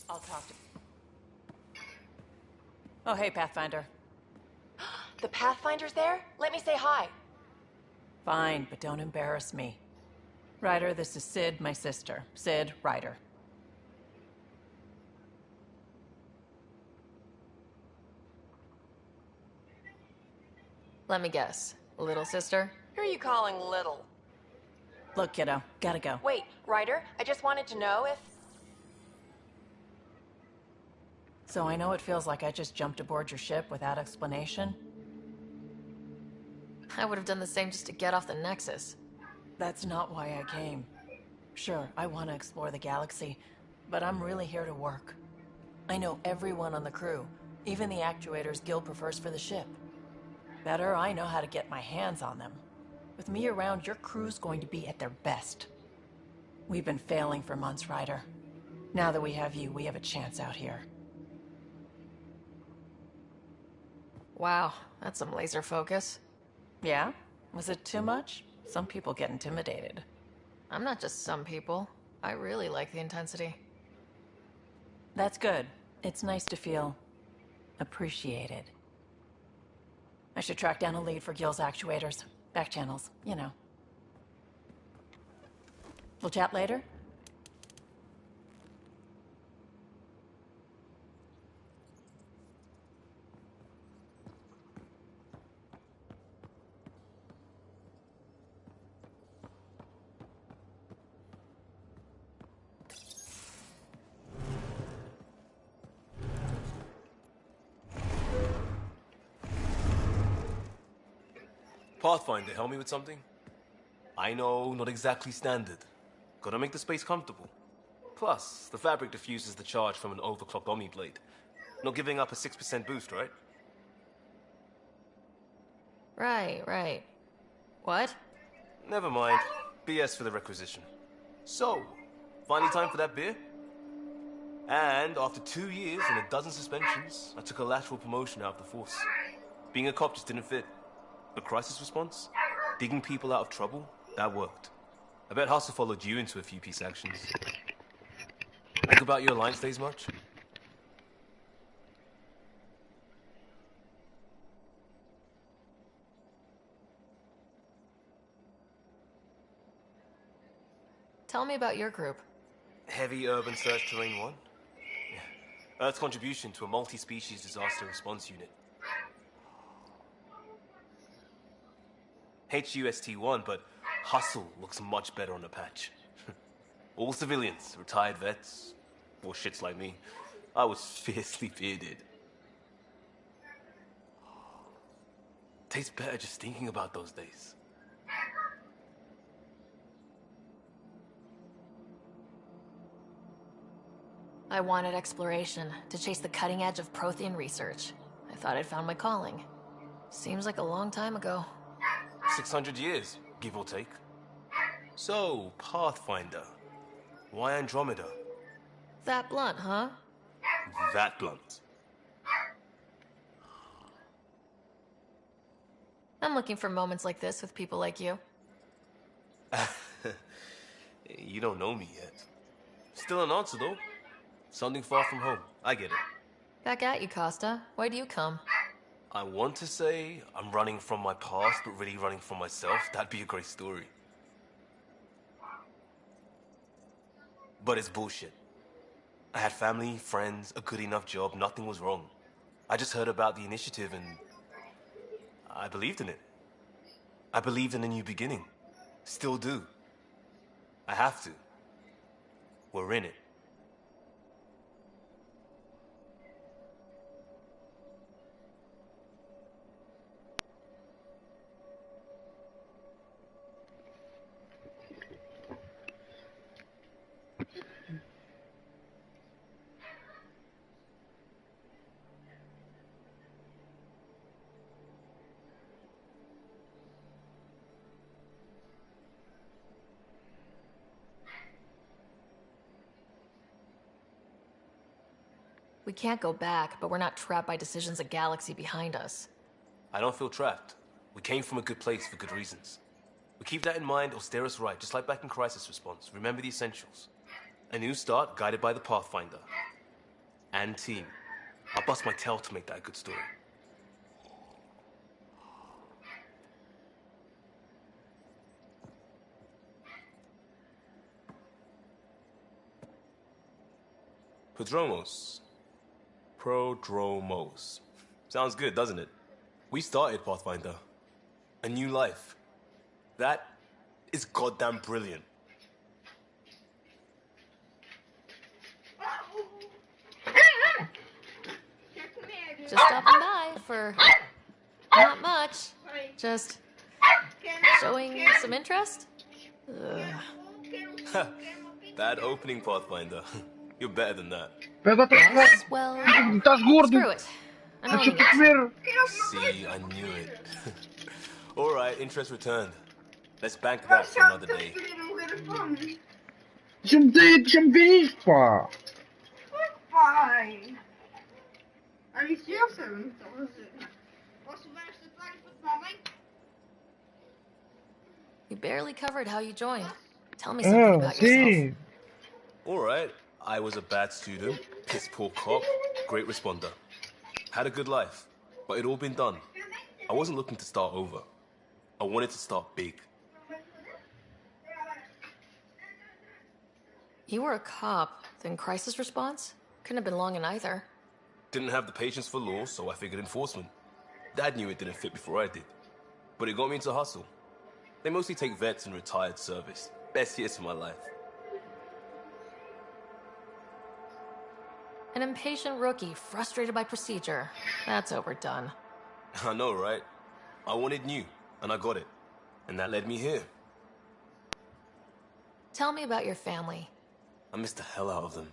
I'll talk to... Oh, hey, Pathfinder. The Pathfinder's there? Let me say hi. Fine, but don't embarrass me. Ryder, this is Sid, my sister. Sid, Ryder. Let me guess. Little sister? Who are you calling little? Look, kiddo, gotta go. Wait, Ryder, I just wanted to know if... So I know it feels like I just jumped aboard your ship without explanation. I would have done the same just to get off the Nexus. That's not why I came. Sure, I want to explore the galaxy, but I'm really here to work. I know everyone on the crew, even the actuators Gil prefers for the ship. Better, I know how to get my hands on them. With me around, your crew's going to be at their best. We've been failing for months, Ryder. Now that we have you, we have a chance out here. Wow, that's some laser focus. Yeah? Was it too much? Some people get intimidated. I'm not just some people. I really like the intensity. That's good. It's nice to feel appreciated. I should track down a lead for Gil's actuators. Back channels, you know. We'll chat later? Pathfinder, help me with something? I know, not exactly standard. Gotta make the space comfortable. Plus, the fabric diffuses the charge from an overclocked Omni blade. Not giving up a 6% boost, right? Right. What? Never mind. BS for the requisition. So, finally time for that beer? And after 2 years and a dozen suspensions, I took a lateral promotion out of the force. Being a cop just didn't fit. But crisis response? Digging people out of trouble? That worked. I bet Hustle followed you into a few peace actions. Think about your Alliance days much? Tell me about your group. Heavy Urban Search Terrain 1? Yeah. Earth's contribution to a multi-species disaster response unit. HUST-1, but Hustle looks much better on the patch. All civilians, retired vets, or shits like me. I was fiercely bearded. Tastes better just thinking about those days. I wanted exploration, to chase the cutting edge of Prothean research. I thought I'd found my calling. Seems like a long time ago. 600 years, give or take. So, Pathfinder. Why Andromeda? That blunt, huh? That blunt. I'm looking for moments like this with people like you. You don't know me yet. Still an answer, though. Something far from home. I get it. Back at you, Costa. Why do you come? I want to say I'm running from my past, but really running from myself. That'd be a great story. But it's bullshit. I had family, friends, a good enough job, nothing was wrong. I just heard about the initiative and I believed in it. I believed in a new beginning. Still do. I have to. We're in it. We can't go back, but we're not trapped by decisions a galaxy behind us. I don't feel trapped. We came from a good place for good reasons. We keep that in mind or steer us right, just like back in Crisis Response. Remember the essentials. A new start guided by the Pathfinder. And team. I'll bust my tail to make that a good story. Prodromos. Sounds good, doesn't it? We started Pathfinder. A new life. That is goddamn brilliant. Just stopping by for not much. Just showing some interest. Bad opening, Pathfinder. You're better than that. Yes, well, screw it. I'm owning it. See, I knew it. Alright, interest returned. Let's bank that for another day. Deixa-me ver isto, pá! Pai! Are you serious? Posso ver esta toalha para tomar banho? You barely covered how you joined. Tell me something about yourself. Alright, I was a bad student, piss poor cop, great responder. Had a good life, but it'd all been done. I wasn't looking to start over. I wanted to start big. You were a cop, then crisis response? Couldn't have been long in either. Didn't have the patience for law, so I figured enforcement. Dad knew it didn't fit before I did. But it got me into hustle. They mostly take vets and retired service. Best years of my life. An impatient rookie, frustrated by procedure. That's overdone. I know, right? I wanted new, and I got it. And that led me here. Tell me about your family. I missed the hell out of them.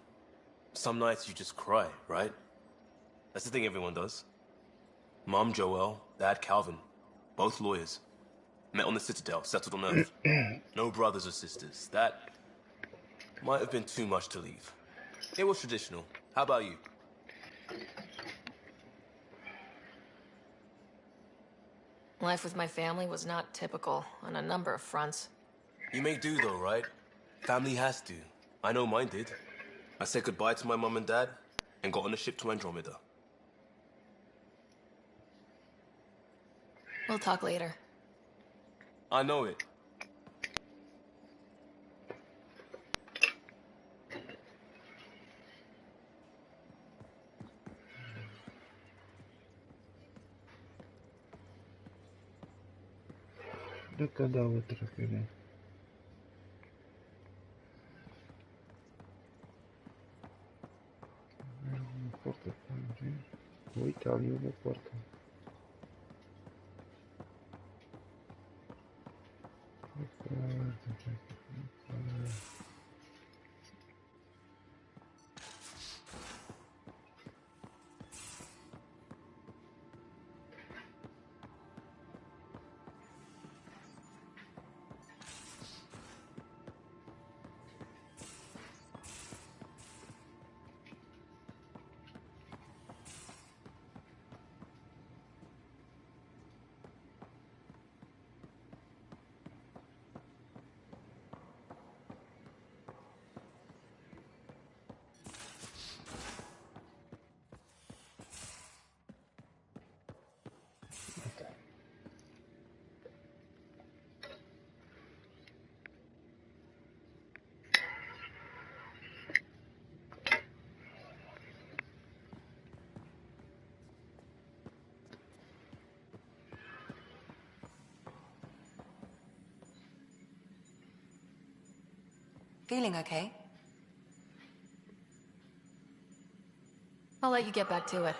Some nights you just cry, right? That's the thing everyone does. Mom Joelle, Dad Calvin. Both lawyers. Met on the Citadel, settled on Earth. No brothers or sisters. That might have been too much to leave. It was traditional. How about you? Life with my family was not typical on a number of fronts. You may do though, right? Family has to. I know mine did. I said goodbye to my mom and dad and got on a ship to Andromeda. We'll talk later. I know it. Да когда вы торопили? Porta o Itália da porta. Feeling okay? I'll let you get back to it.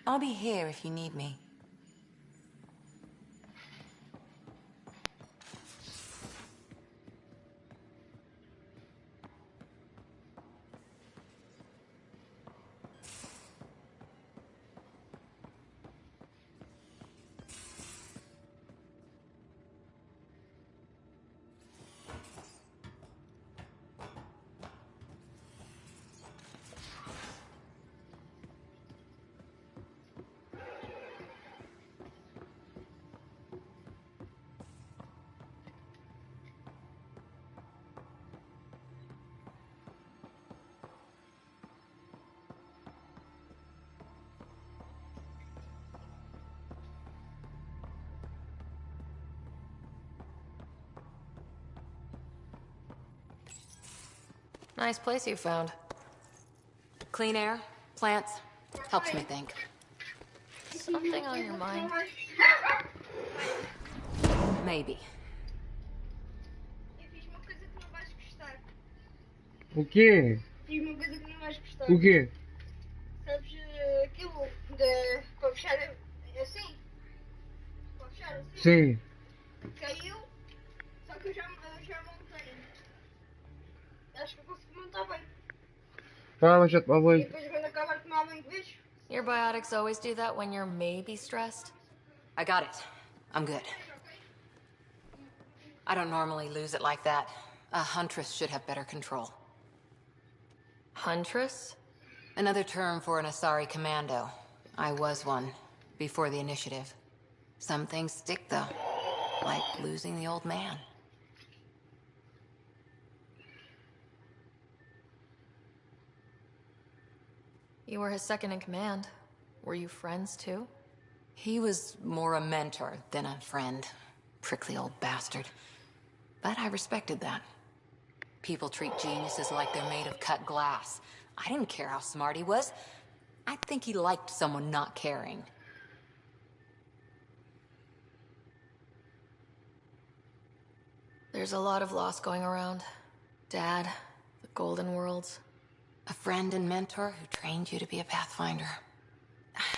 I'll be here if you need me. Nice place you found. Clean air, plants, helps me think. Something on your mind? Maybe. Eu fiz uma coisa que não vais gostar. O quê? Fiz uma coisa que não vais gostar. O quê? Sabes aquilo de para fechar assim? Para fechar assim? Sim. Caiu, só que eu já montei. Acho que eu consegui montar bem. Fala, já tomar E banho. depois quando acabar de tomar banho, vejo. Your biotics always do that when you're maybe stressed? I got it. I'm good. I don't normally lose it like that. A huntress should have better control. Huntress? Another term for an Asari commando. I was one, before the initiative. Some things stick, though. Like losing the old man. You were his second in command. Were you friends, too? He was more a mentor than a friend. Prickly old bastard. But I respected that. People treat geniuses like they're made of cut glass. I didn't care how smart he was. I think he liked someone not caring. There's a lot of loss going around. Dad, the Golden Worlds. A friend and mentor who trained you to be a Pathfinder.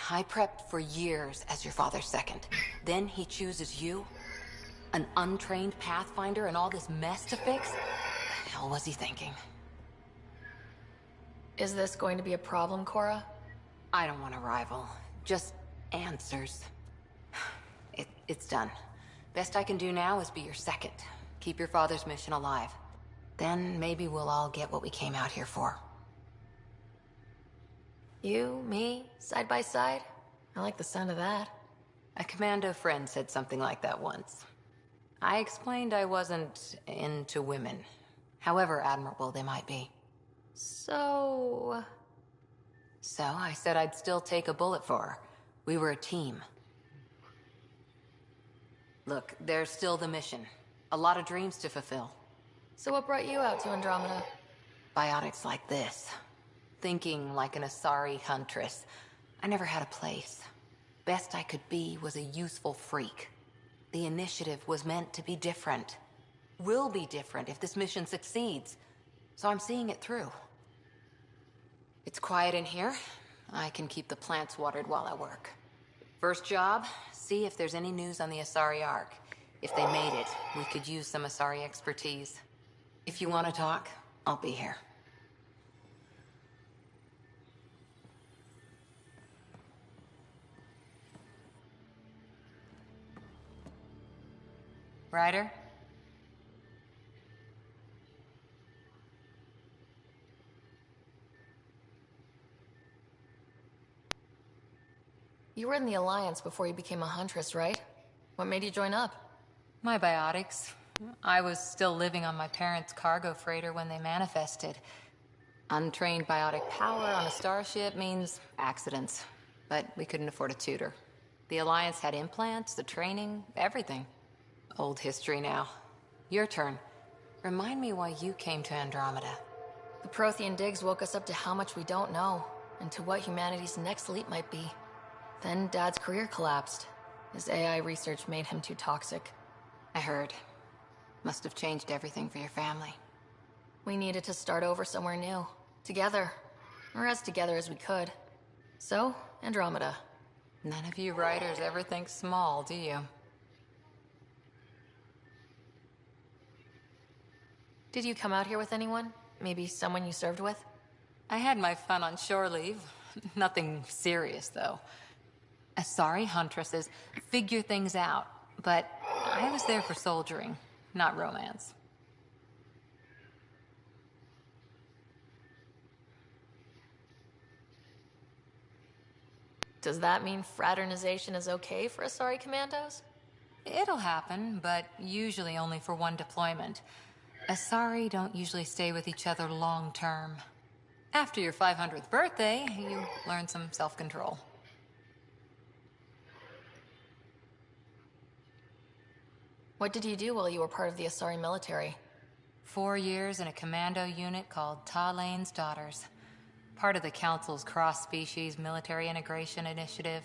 I prepped for years as your father's second. Then he chooses you? An untrained Pathfinder and all this mess to fix? The hell was he thinking? Is this going to be a problem, Cora? I don't want a rival. Just answers. It's done. Best I can do now is be your second. Keep your father's mission alive. Then maybe we'll all get what we came out here for. You, me, side by side? I like the sound of that. A commando friend said something like that once. I explained I wasn't into women, however admirable they might be. So I said I'd still take a bullet for her. We were a team. Look, there's still the mission. A lot of dreams to fulfill. So what brought you out to Andromeda? Biotics like this. Thinking like an Asari huntress. I never had a place. Best I could be was a useful freak. The initiative was meant to be different. Will be different if this mission succeeds. So I'm seeing it through. It's quiet in here. I can keep the plants watered while I work. First job, see if there's any news on the Asari Ark. If they made it, we could use some Asari expertise. If you want to talk, I'll be here. Ryder? You were in the Alliance before you became a Huntress, right? What made you join up? My biotics. I was still living on my parents' cargo freighter when they manifested. Untrained biotic power on a starship means accidents. But we couldn't afford a tutor. The Alliance had implants, the training, everything. Old history now. Your turn. Remind me why you came to Andromeda. The Prothean digs woke us up to how much we don't know, and to what humanity's next leap might be. Then Dad's career collapsed. His AI research made him too toxic. I heard. Must have changed everything for your family. We needed to start over somewhere new. Together. Or as together as we could. So, Andromeda. None of you writers ever think small, do you? Did you come out here with anyone? Maybe someone you served with? I had my fun on shore leave. Nothing serious, though. Asari huntresses figure things out, but I was there for soldiering, not romance. Does that mean fraternization is okay for Asari commandos? It'll happen, but usually only for one deployment. Asari don't usually stay with each other long term. After your 500th birthday, you learn some self-control. What did you do while you were part of the Asari military? 4 years in a commando unit called Talane's Daughters. Part of the Council's cross-species military integration initiative.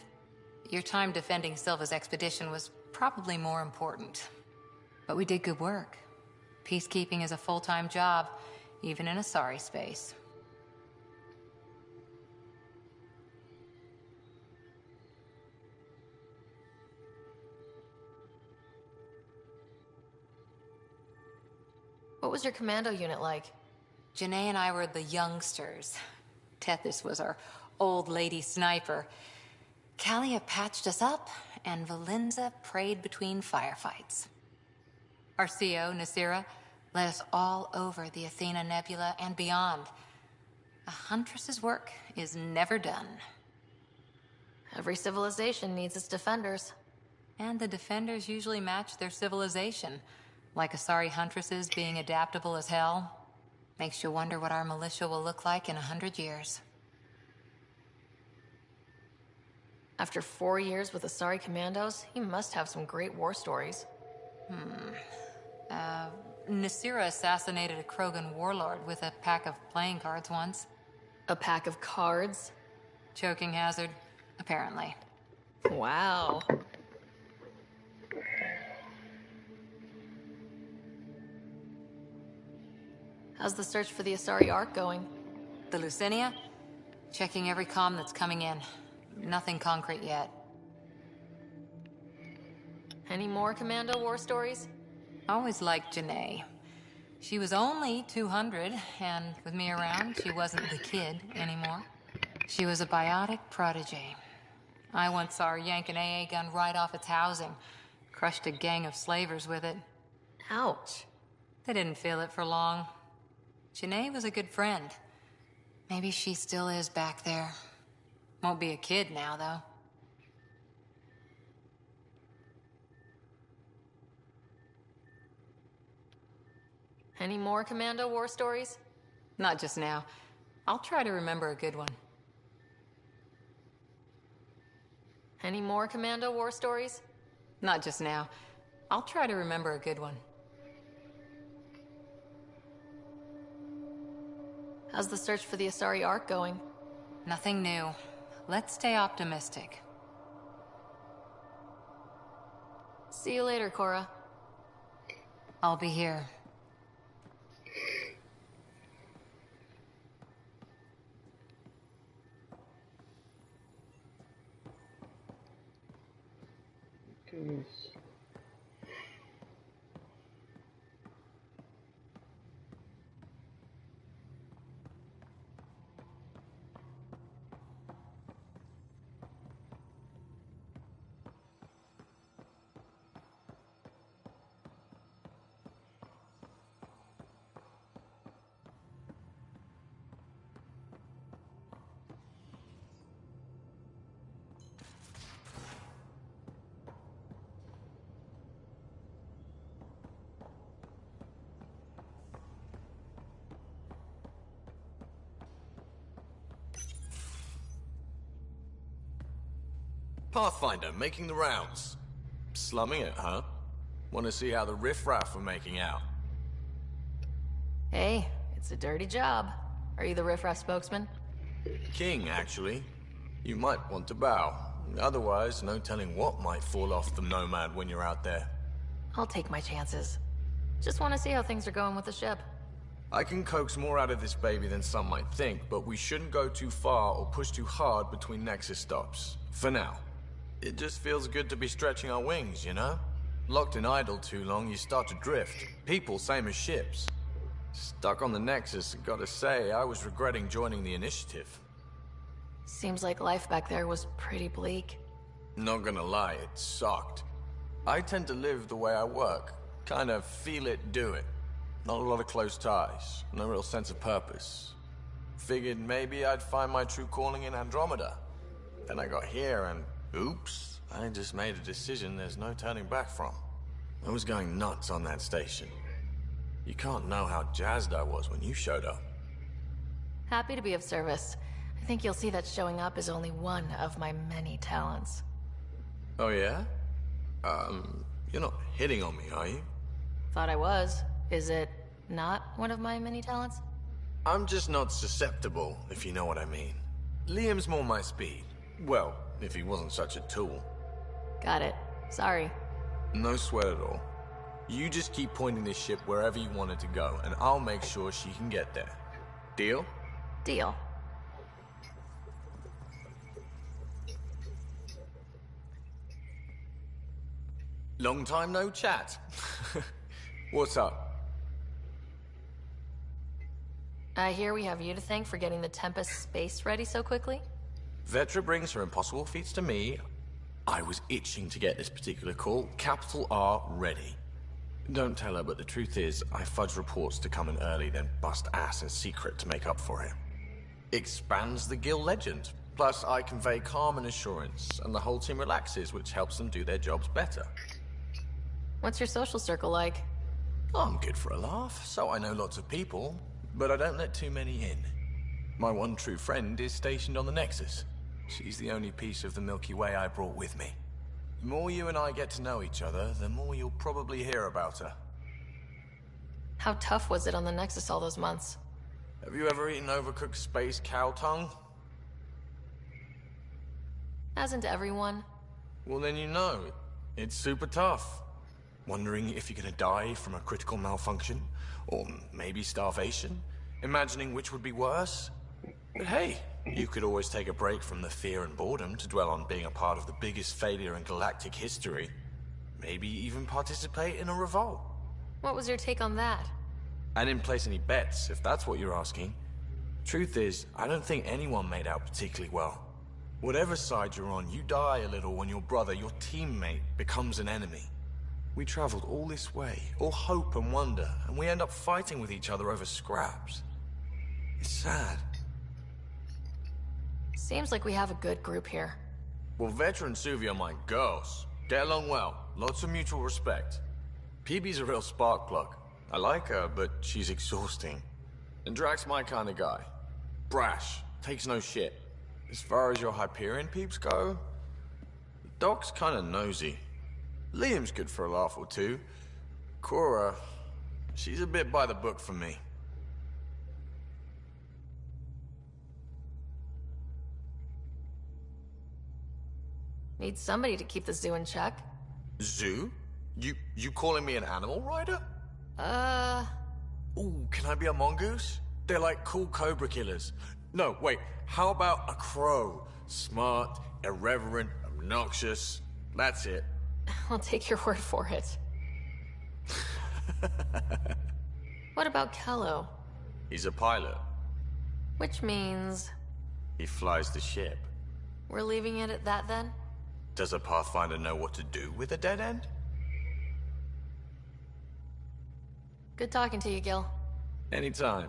Your time defending Silva's expedition was probably more important. But we did good work. Peacekeeping is a full-time job, even in a sorry space. What was your commando unit like? Janae and I were the youngsters. Tethys was our old lady sniper. Kalia patched us up, and Valenza prayed between firefights. Our CO, Nasira, led us all over the Athena Nebula and beyond. A huntress's work is never done. Every civilization needs its defenders. And the defenders usually match their civilization. Like Asari huntresses being adaptable as hell. Makes you wonder what our militia will look like in 100 years. After 4 years with Asari commandos, you must have some great war stories. Nasira assassinated a Krogan warlord with a pack of playing cards once. A pack of cards? Choking hazard, apparently. Wow. How's the search for the Asari Ark going? The Lucinia? Checking every comm that's coming in. Nothing concrete yet. Any more commando war stories? Always liked Janae. She was only 200, and with me around, she wasn't the kid anymore. She was a biotic protege. I once saw her yank an AA gun right off its housing. Crushed a gang of slavers with it. Ouch. They didn't feel it for long. Janae was a good friend. Maybe she still is back there. Won't be a kid now, though. Any more commando war stories? Not just now. I'll try to remember a good one. Any more commando war stories? Not just now. I'll try to remember a good one. How's the search for the Asari Ark going? Nothing new. Let's stay optimistic. See you later, Cora. I'll be here. Goodness. Pathfinder, making the rounds. Slumming it, huh? Want to see how the riffraff are making out? Hey, it's a dirty job. Are you the riffraff spokesman? King, actually. You might want to bow. Otherwise, no telling what might fall off the Nomad when you're out there. I'll take my chances. Just want to see how things are going with the ship. I can coax more out of this baby than some might think, but we shouldn't go too far or push too hard between Nexus stops. For now. It just feels good to be stretching our wings, you know? Locked in idle too long, you start to drift. People, same as ships. Stuck on the Nexus, gotta say, I was regretting joining the Initiative. Seems like life back there was pretty bleak. Not gonna lie, it sucked. I tend to live the way I work. Kind of feel it, do it. Not a lot of close ties, no real sense of purpose. Figured maybe I'd find my true calling in Andromeda. Then I got here and, oops, I just made a decision there's no turning back from. I was going nuts on that station. You can't know how jazzed I was when you showed up. Happy to be of service. I think you'll see that showing up is only one of my many talents. Oh yeah? You're not hitting on me, are you? Thought I was. Is it not one of my many talents? I'm just not susceptible, if you know what I mean. Liam's more my speed. Well, if he wasn't such a tool. Got it. Sorry. No sweat at all. You just keep pointing this ship wherever you want it to go, and I'll make sure she can get there. Deal? Deal. Long time no chat. What's up? I hear we have you to thank for getting the Tempest space ready so quickly? Vetra brings her impossible feats to me. I was itching to get this particular call. Capital R ready. Don't tell her, but the truth is, I fudge reports to come in early, then bust ass in secret to make up for it. Expands the guild legend. Plus, I convey calm and assurance, and the whole team relaxes, which helps them do their jobs better. What's your social circle like? I'm good for a laugh, so I know lots of people, but I don't let too many in. My one true friend is stationed on the Nexus. She's the only piece of the Milky Way I brought with me. The more you and I get to know each other, the more you'll probably hear about her. How tough was it on the Nexus all those months? Have you ever eaten overcooked space cow tongue? Hasn't everyone? Well, then you know. It's super tough. Wondering if you're gonna die from a critical malfunction? Or maybe starvation? Imagining which would be worse? But hey, you could always take a break from the fear and boredom to dwell on being a part of the biggest failure in galactic history. Maybe even participate in a revolt. What was your take on that? I didn't place any bets, if that's what you're asking. Truth is, I don't think anyone made out particularly well. Whatever side you're on, you die a little when your brother, your teammate, becomes an enemy. We traveled all this way, all hope and wonder, and we end up fighting with each other over scraps. It's sad. Seems like we have a good group here. Well, Vetra and Suvi are my girls. Get along well, lots of mutual respect. PB's a real spark plug. I like her, but she's exhausting. And Drax's my kind of guy. Brash, takes no shit. As far as your Hyperion peeps go, Doc's kind of nosy. Liam's good for a laugh or two. Cora, she's a bit by the book for me. Need somebody to keep the zoo in check. Zoo? You calling me an animal rider? Ooh, can I be a mongoose? They're like cool cobra killers. No, wait, how about a crow? Smart, irreverent, obnoxious. That's it. I'll take your word for it. What about Kello? He's a pilot. Which means... He flies the ship. We're leaving it at that then? Does a Pathfinder know what to do with a dead end? Good talking to you, Gil. Anytime.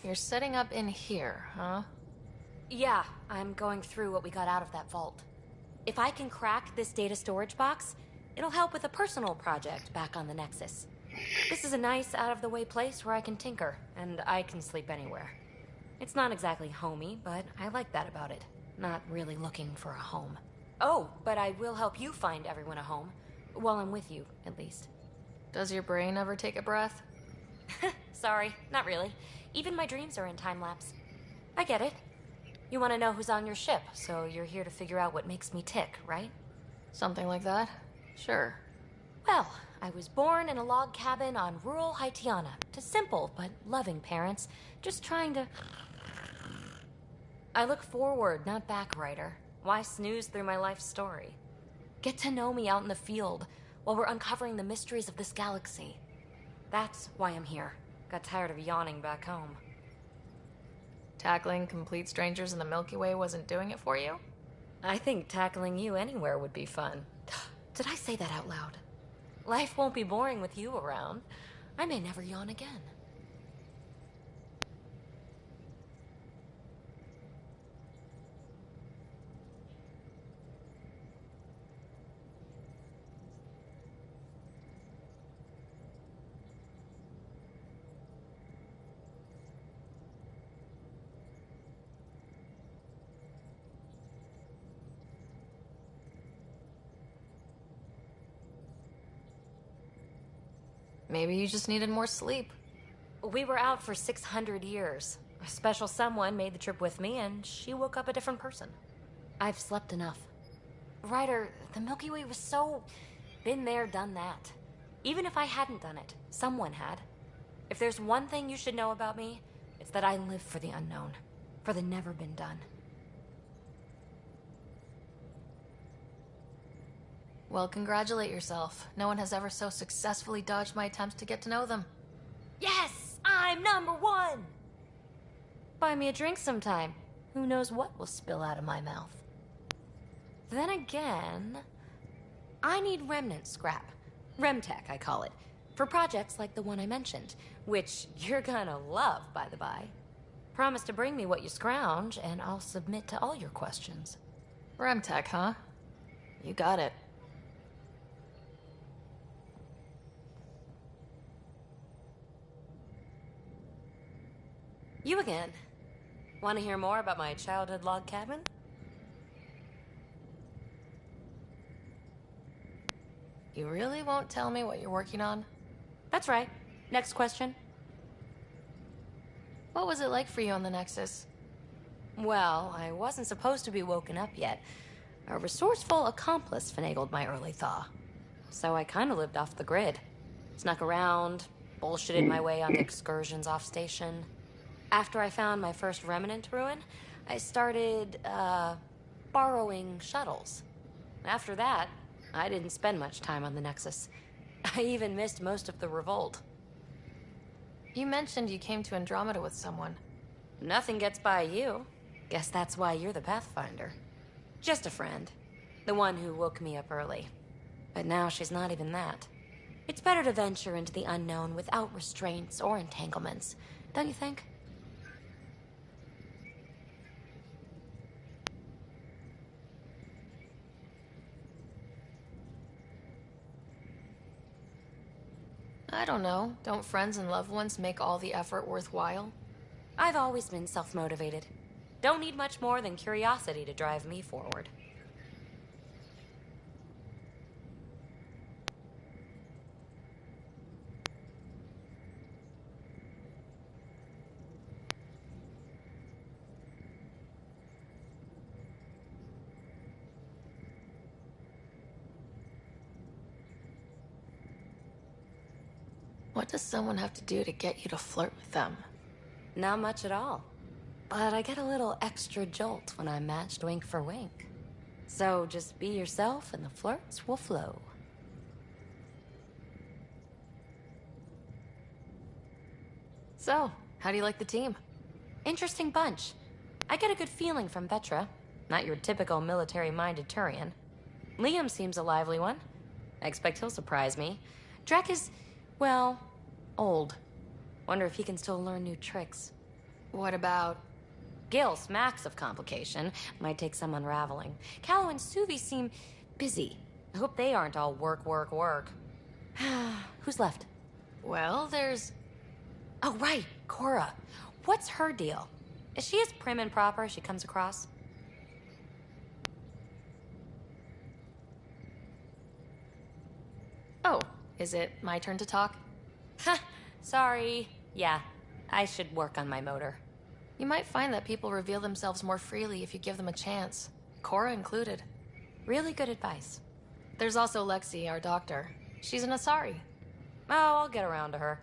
you're setting up in here, huh? Yeah, I'm going through what we got out of that vault. If I can crack this data storage box, it'll help with a personal project back on the Nexus. This is a nice, out-of-the-way place where I can tinker, and I can sleep anywhere. It's not exactly homey, but I like that about it. Not really looking for a home. Oh, but I will help you find everyone a home. While I'm with you, at least. Does your brain ever take a breath? Sorry, not really. Even my dreams are in time-lapse. I get it. You want to know who's on your ship, so you're here to figure out what makes me tick, right? Something like that? Sure. Well, I was born in a log cabin on rural Haitiana to simple but loving parents, just trying to... I look forward, not back, Ryder. Why snooze through my life story? Get to know me out in the field while we're uncovering the mysteries of this galaxy. That's why I'm here. Got tired of yawning back home. Tackling complete strangers in the Milky Way wasn't doing it for you? I think tackling you anywhere would be fun. Did I say that out loud? Life won't be boring with you around. I may never yawn again. Maybe you just needed more sleep. We were out for 600 years. A special someone made the trip with me, and she woke up a different person. I've slept enough. Ryder, the Milky Way was so... been there, done that. Even if I hadn't done it, someone had. If there's one thing you should know about me, it's that I live for the unknown. For the never been done. Well, congratulate yourself. No one has ever so successfully dodged my attempts to get to know them. Yes! I'm #1! Buy me a drink sometime. Who knows what will spill out of my mouth. Then again... I need remnant scrap. Remtech, I call it. For projects like the one I mentioned. Which you're gonna love, by the by. Promise to bring me what you scrounge, and I'll submit to all your questions. Remtech, huh? You got it. You again. Want to hear more about my childhood log cabin? You really won't tell me what you're working on? That's right. Next question. What was it like for you on the Nexus? Well, I wasn't supposed to be woken up yet. A resourceful accomplice finagled my early thaw. So I kind of lived off the grid. Snuck around, bullshitted my way onto excursions off station. After I found my first remnant ruin, I started, borrowing shuttles. After that, I didn't spend much time on the Nexus. I even missed most of the revolt. You mentioned you came to Andromeda with someone. Nothing gets by you. Guess that's why you're the Pathfinder. Just a friend. The one who woke me up early. But now she's not even that. It's better to venture into the unknown without restraints or entanglements, don't you think? I don't know. Don't friends and loved ones make all the effort worthwhile? I've always been self-motivated. Don't need much more than curiosity to drive me forward. What does someone have to do to get you to flirt with them? Not much at all. But I get a little extra jolt when I'm matched wink for wink. So just be yourself and the flirts will flow. So, how do you like the team? Interesting bunch. I get a good feeling from Vetra. Not your typical military-minded Turian. Liam seems a lively one. I expect he'll surprise me. Drek is, well, old. Wonder if he can still learn new tricks. What about... Gil smacks of complication. Might take some unraveling. Callow and Suvi seem busy. I hope they aren't all work, work, work. Who's left? Well, there's... Oh, right, Cora. What's her deal? Is she as prim and proper as she comes across? Oh, is it my turn to talk? Ha! Sorry. Yeah, I should work on my motor. You might find that people reveal themselves more freely if you give them a chance. Cora included. Really good advice. There's also Lexi, our doctor. She's an Asari. Oh, I'll get around to her.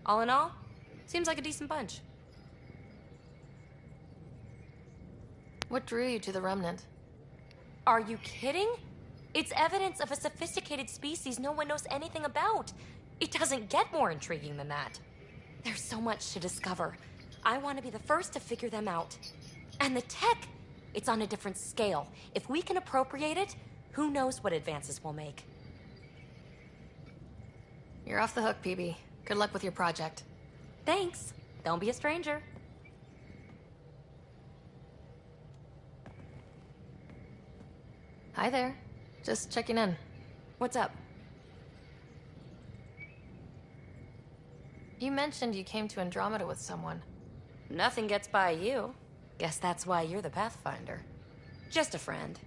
All in all, seems like a decent bunch. What drew you to the Remnant? Are you kidding? It's evidence of a sophisticated species no one knows anything about. It doesn't get more intriguing than that. There's so much to discover. I want to be the first to figure them out. And the tech, it's on a different scale. If we can appropriate it, who knows what advances we'll make. You're off the hook, PB. Good luck with your project. Thanks. Don't be a stranger. Hi there. Just checking in. What's up? You mentioned you came to Andromeda with someone. Nothing gets by you. Guess that's why you're the Pathfinder. Just a friend.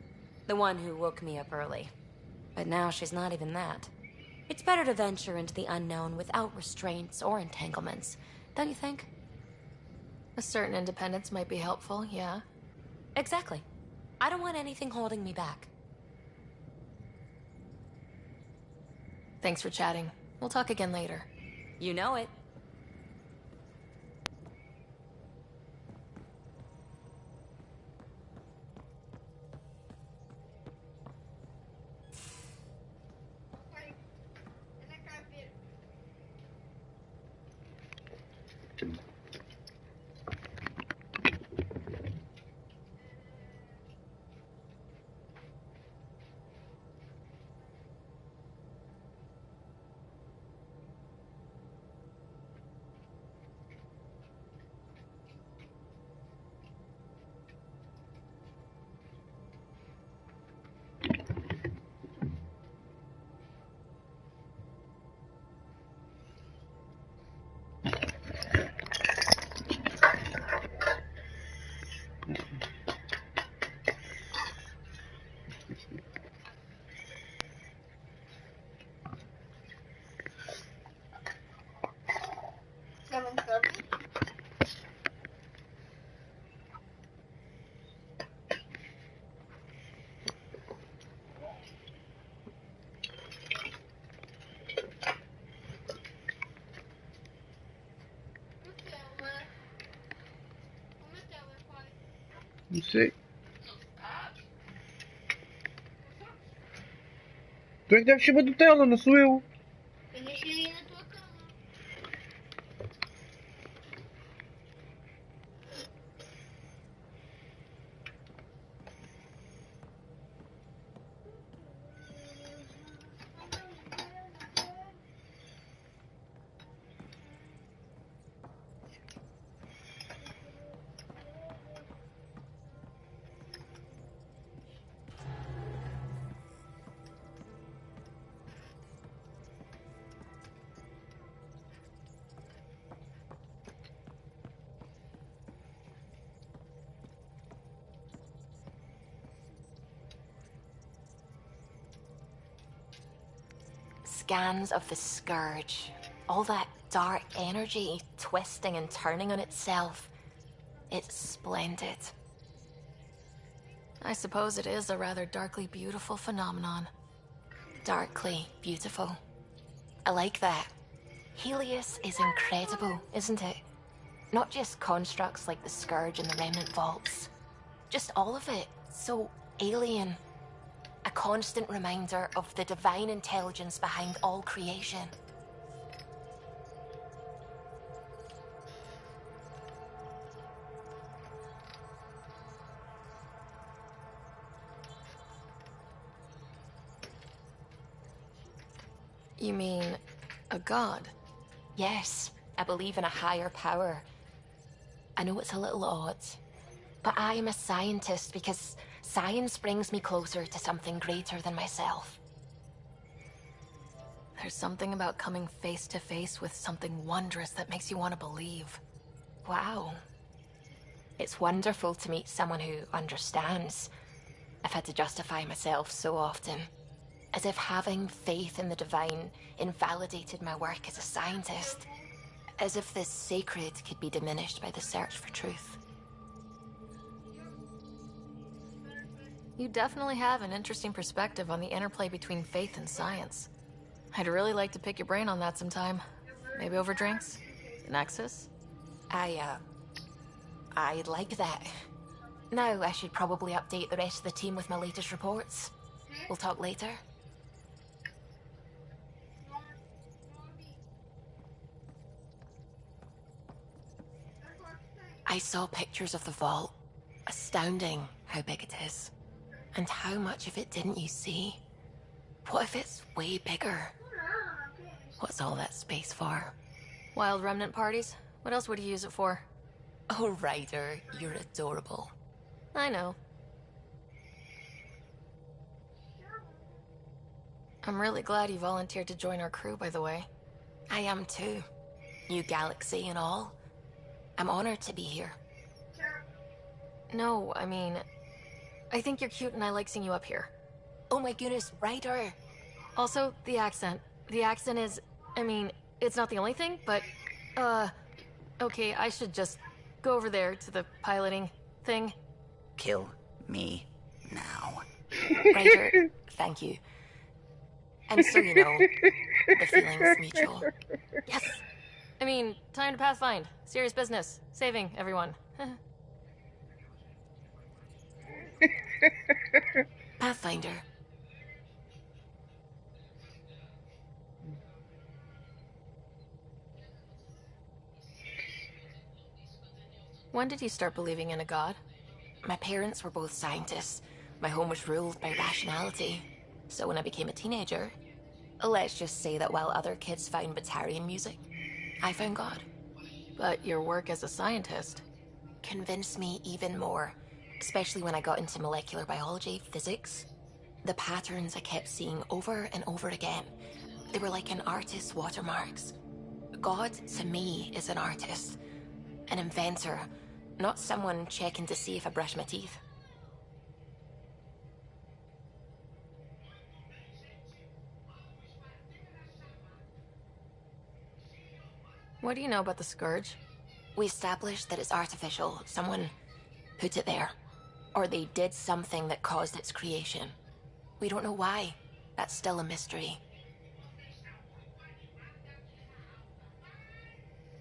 The one who woke me up early. But now she's not even that. It's better to venture into the unknown without restraints or entanglements, don't you think? A certain independence might be helpful, yeah. Exactly. I don't want anything holding me back. Thanks for chatting. We'll talk again later. You know it. Não sei. Tu é que deve chamar do tela, não sou eu. Eu deixei ele na tua cama. Scans of the Scourge. All that dark energy twisting and turning on itself. It's splendid. I suppose it is a rather darkly beautiful phenomenon. Darkly beautiful. I like that. Helios is incredible, isn't it? Not just constructs like the Scourge and the Remnant Vaults. Just all of it. So alien. A constant reminder of the divine intelligence behind all creation. You mean a god? Yes, I believe in a higher power. I know it's a little odd, but I am a scientist because science brings me closer to something greater than myself. There's something about coming face to face with something wondrous that makes you want to believe. Wow. It's wonderful to meet someone who understands. I've had to justify myself so often, as if having faith in the divine invalidated my work as a scientist. As if this sacred could be diminished by the search for truth. You definitely have an interesting perspective on the interplay between faith and science. I'd really like to pick your brain on that sometime. Maybe over drinks? The Nexus? I'd like that. Now I should probably update the rest of the team with my latest reports. We'll talk later. I saw pictures of the vault. Astounding how big it is. And how much of it didn't you see? What if it's way bigger? What's all that space for? Wild remnant parties? What else would you use it for? Oh, Ryder, you're adorable. I know. I'm really glad you volunteered to join our crew, by the way. I am too. New galaxy and all. I'm honored to be here. No, I mean, I think you're cute and I like seeing you up here. Oh my goodness, Ryder. Also, the accent. The accent is, I mean, it's not the only thing, but, okay, I should just go over there to the piloting thing. Kill me now. Ryder, thank you. And so you know, the feeling's mutual. Yes! I mean, time to pathfind. Serious business. Saving everyone. Pathfinder. When did you start believing in a god? My parents were both scientists. My home was ruled by rationality. So when I became a teenager, let's just say that while other kids found Batarian music, I found God. But your work as a scientist convinced me even more, especially when I got into molecular biology, physics. The patterns I kept seeing over and over again, they were like an artist's watermarks. God, to me, is an artist, an inventor, not someone checking to see if I brush my teeth. What do you know about the Scourge? We established that it's artificial. Someone put it there. Or they did something that caused its creation. We don't know why. That's still a mystery.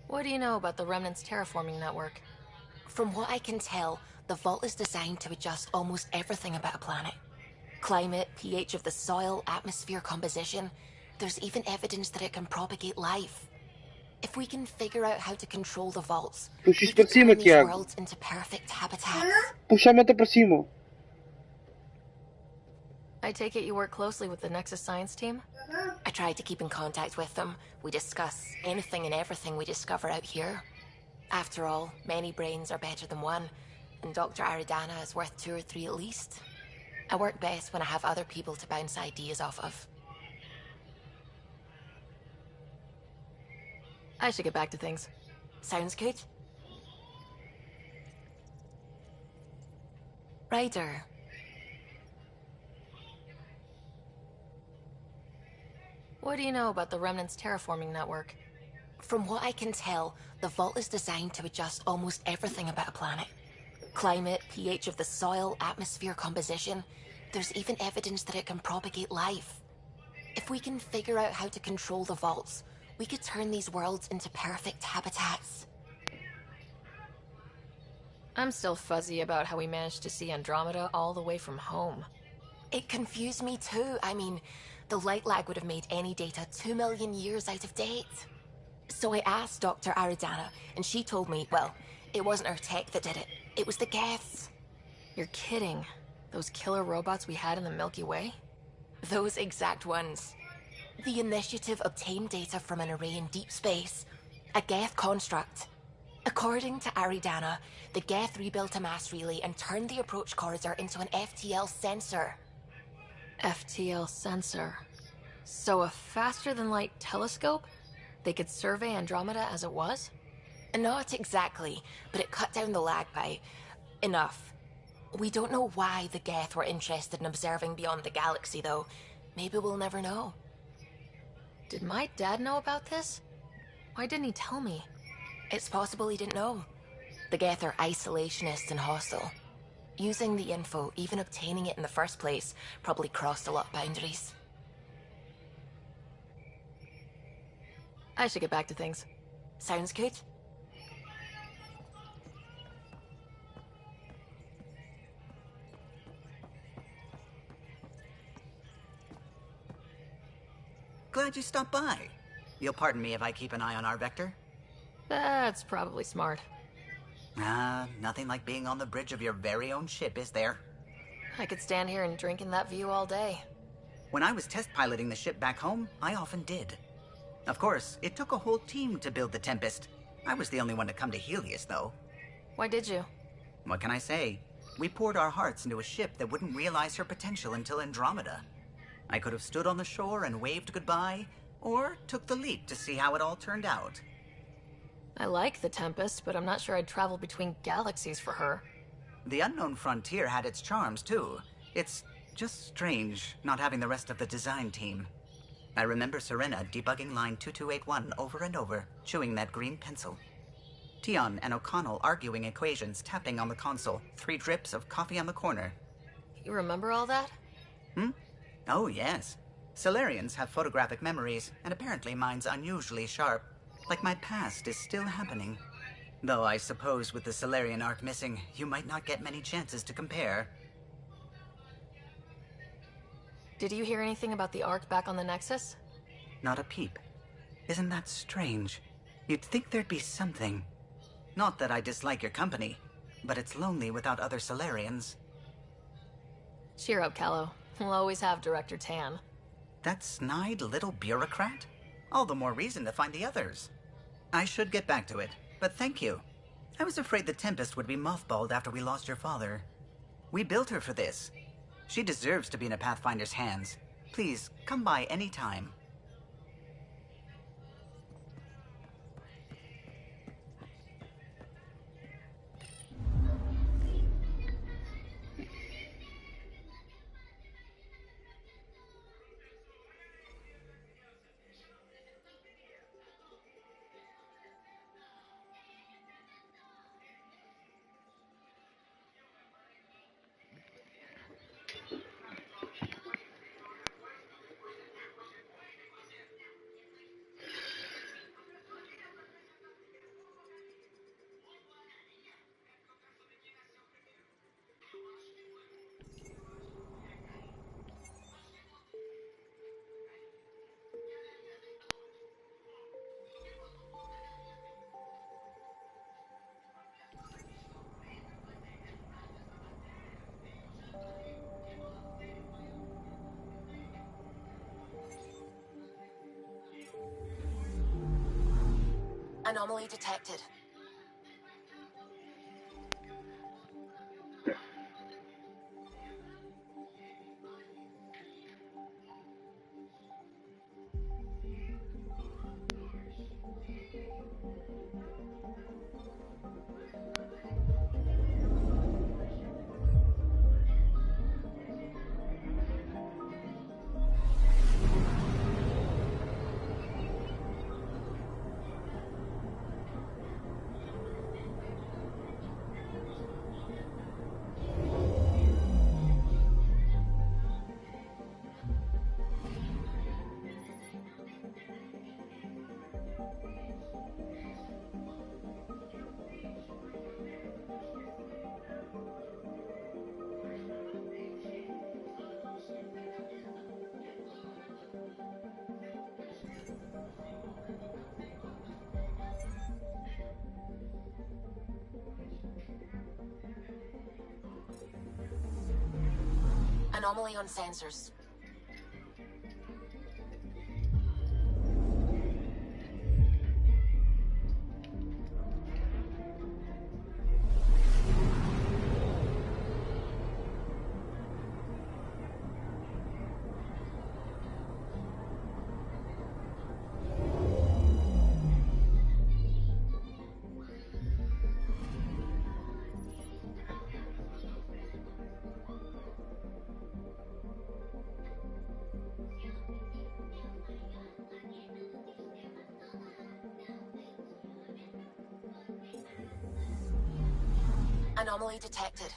What do you know about the Remnant's terraforming network? From what I can tell, the vault is designed to adjust almost everything about a planet. Climate, pH of the soil, atmosphere composition. There's even evidence that it can propagate life. If we can figure out how to control the vaults, we can turn these worlds into perfect habitats. Puxa-me para cima. I take it you work closely with the Nexus science team? I try to keep in contact with them. We discuss anything and everything we discover out here. After all, many brains are better than one, and Dr. Aridana is worth 2 or 3 at least. I work best when I have other people to bounce ideas off of. I should get back to things. Sounds good. Ryder. What do you know about the Remnant's terraforming network? From what I can tell, the vault is designed to adjust almost everything about a planet. Climate, pH of the soil, atmosphere composition. There's even evidence that it can propagate life. If we can figure out how to control the vaults, we could turn these worlds into perfect habitats. I'm still fuzzy about how we managed to see Andromeda all the way from home. It confused me too. I mean, the light lag would have made any data 2 million years out of date. So I asked Dr. Aridana, and she told me, well, it wasn't her tech that did it. It was the Geths. You're kidding. Those killer robots we had in the Milky Way? Those exact ones. The Initiative obtained data from an array in deep space. A Geth construct. According to Aridana, the Geth rebuilt a mass relay and turned the approach corridor into an FTL sensor. FTL sensor. So a faster-than-light telescope? They could survey Andromeda as it was? Not exactly, but it cut down the lag by enough. We don't know why the Geth were interested in observing beyond the galaxy, though. Maybe we'll never know. Did my dad know about this? Why didn't he tell me? It's possible he didn't know. The Geth are isolationist and hostile. Using the info, even obtaining it in the first place, probably crossed a lot of boundaries. I should get back to things. Sounds good. Glad you stopped by. You'll pardon me if I keep an eye on our vector? That's probably smart. Nothing like being on the bridge of your very own ship, is there? I could stand here and drink in that view all day. When I was test piloting the ship back home, I often did. Of course, it took a whole team to build the Tempest. I was the only one to come to Helios, though. Why did you? What can I say? We poured our hearts into a ship that wouldn't realize her potential until Andromeda. I could have stood on the shore and waved goodbye, or took the leap to see how it all turned out. I like the Tempest, but I'm not sure I'd travel between galaxies for her. The unknown frontier had its charms, too. It's just strange not having the rest of the design team. I remember Serena debugging line 2281 over and over, chewing that green pencil. Tion and O'Connell arguing equations, tapping on the console, 3 drips of coffee on the corner. You remember all that? Oh, yes. Solarians have photographic memories, and apparently mine's unusually sharp. Like my past is still happening. Though I suppose with the Solarian arc missing, you might not get many chances to compare. Did you hear anything about the arc back on the Nexus? Not a peep. Isn't that strange? You'd think there'd be something. Not that I dislike your company, but it's lonely without other Solarians. Cheer up, Callow. We'll always have Director Tan. That snide little bureaucrat? All the more reason to find the others. I should get back to it, but thank you. I was afraid the Tempest would be mothballed after we lost your father. We built her for this. She deserves to be in a Pathfinder's hands. Please, come by any time. Anomaly detected. Anomaly on sensors. Anomaly detected.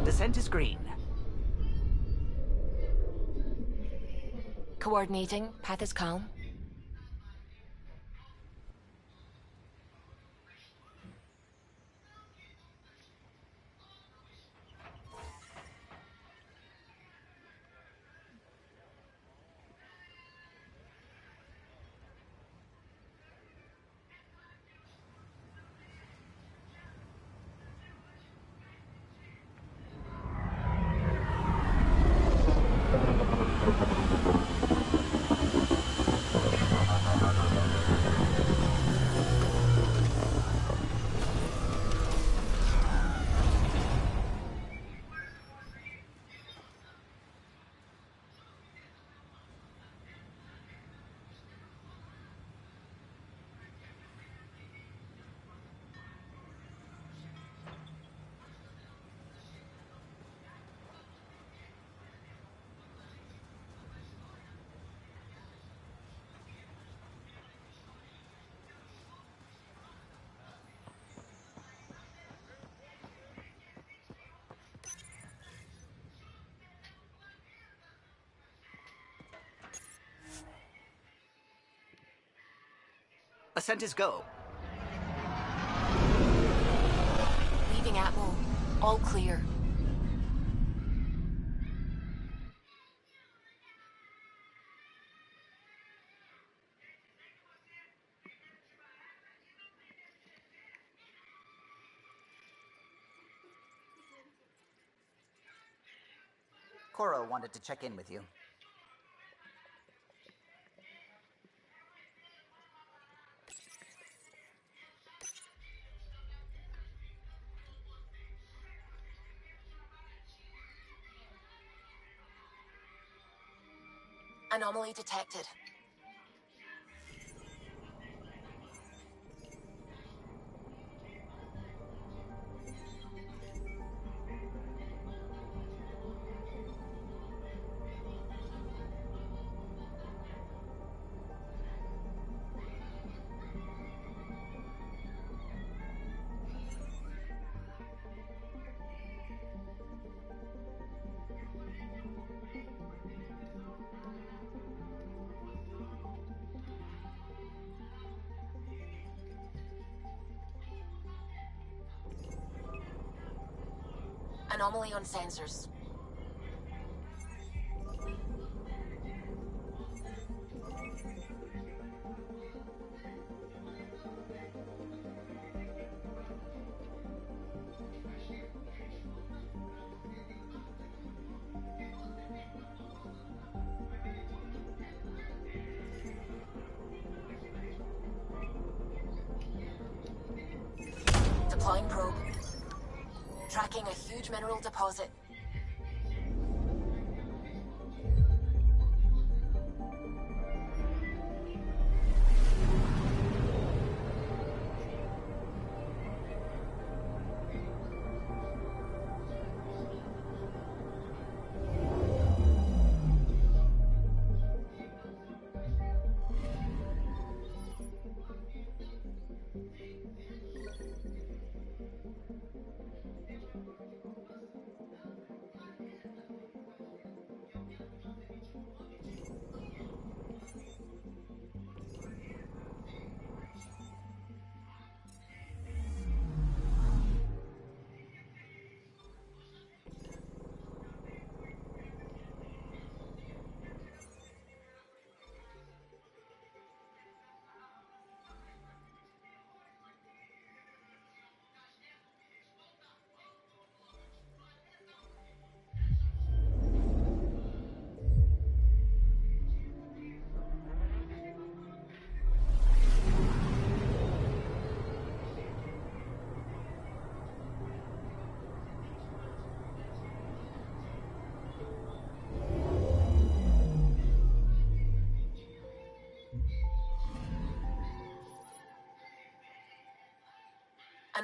Descent is green. Coordinating. Path is calm. Ascent is go. Leaving Atmo. All clear. Koro wanted to check in with you. Anomaly detected. Anomaly on sensors. Deploying probe. Tracking a huge mineral deposit.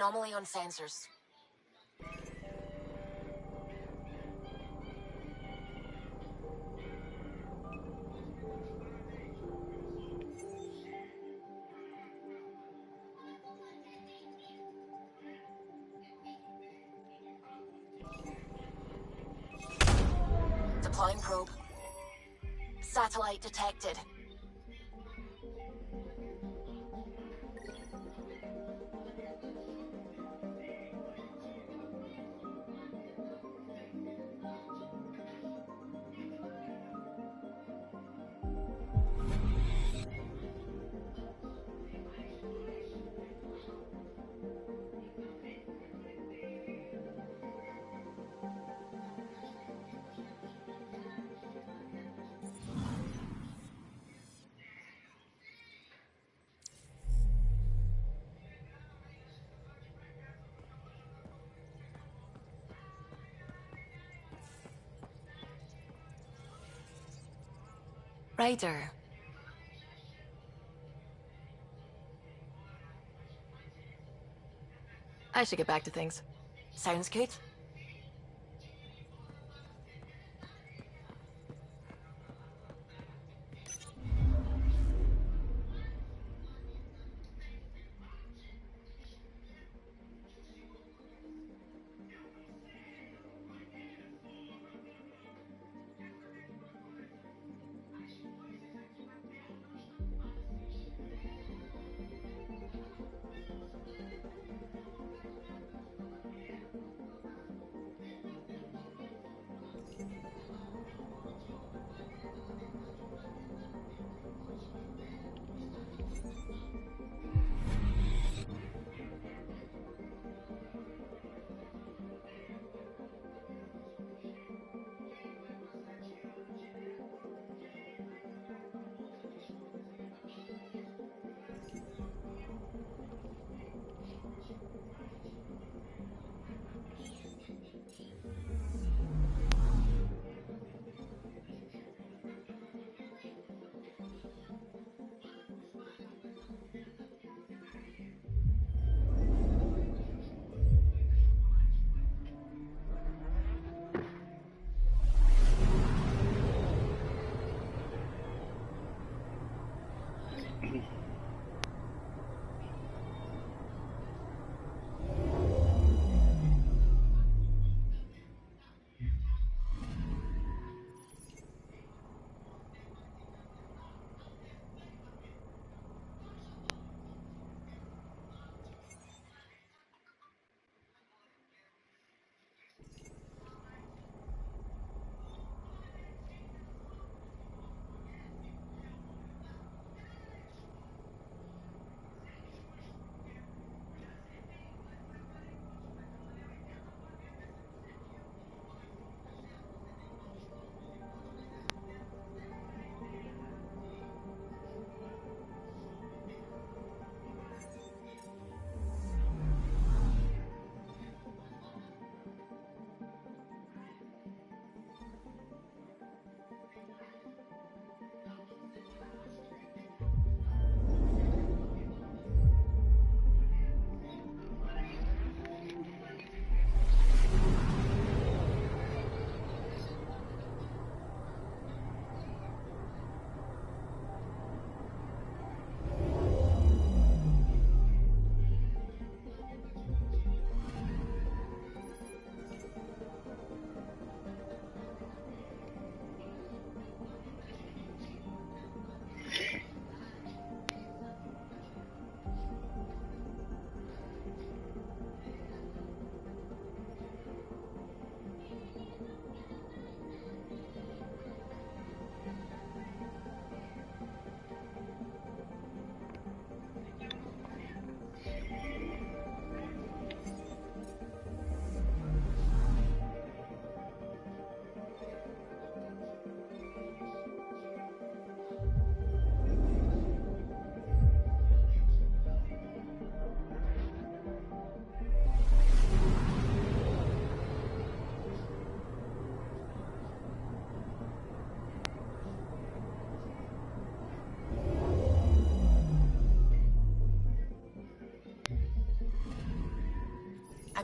Anomaly on sensors. Deploying probe. Satellite detected. Ryder. I should get back to things. Sounds good?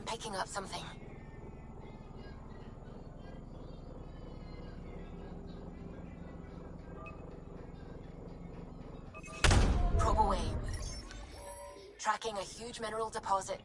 picking up something. Probe away. Tracking a huge mineral deposit.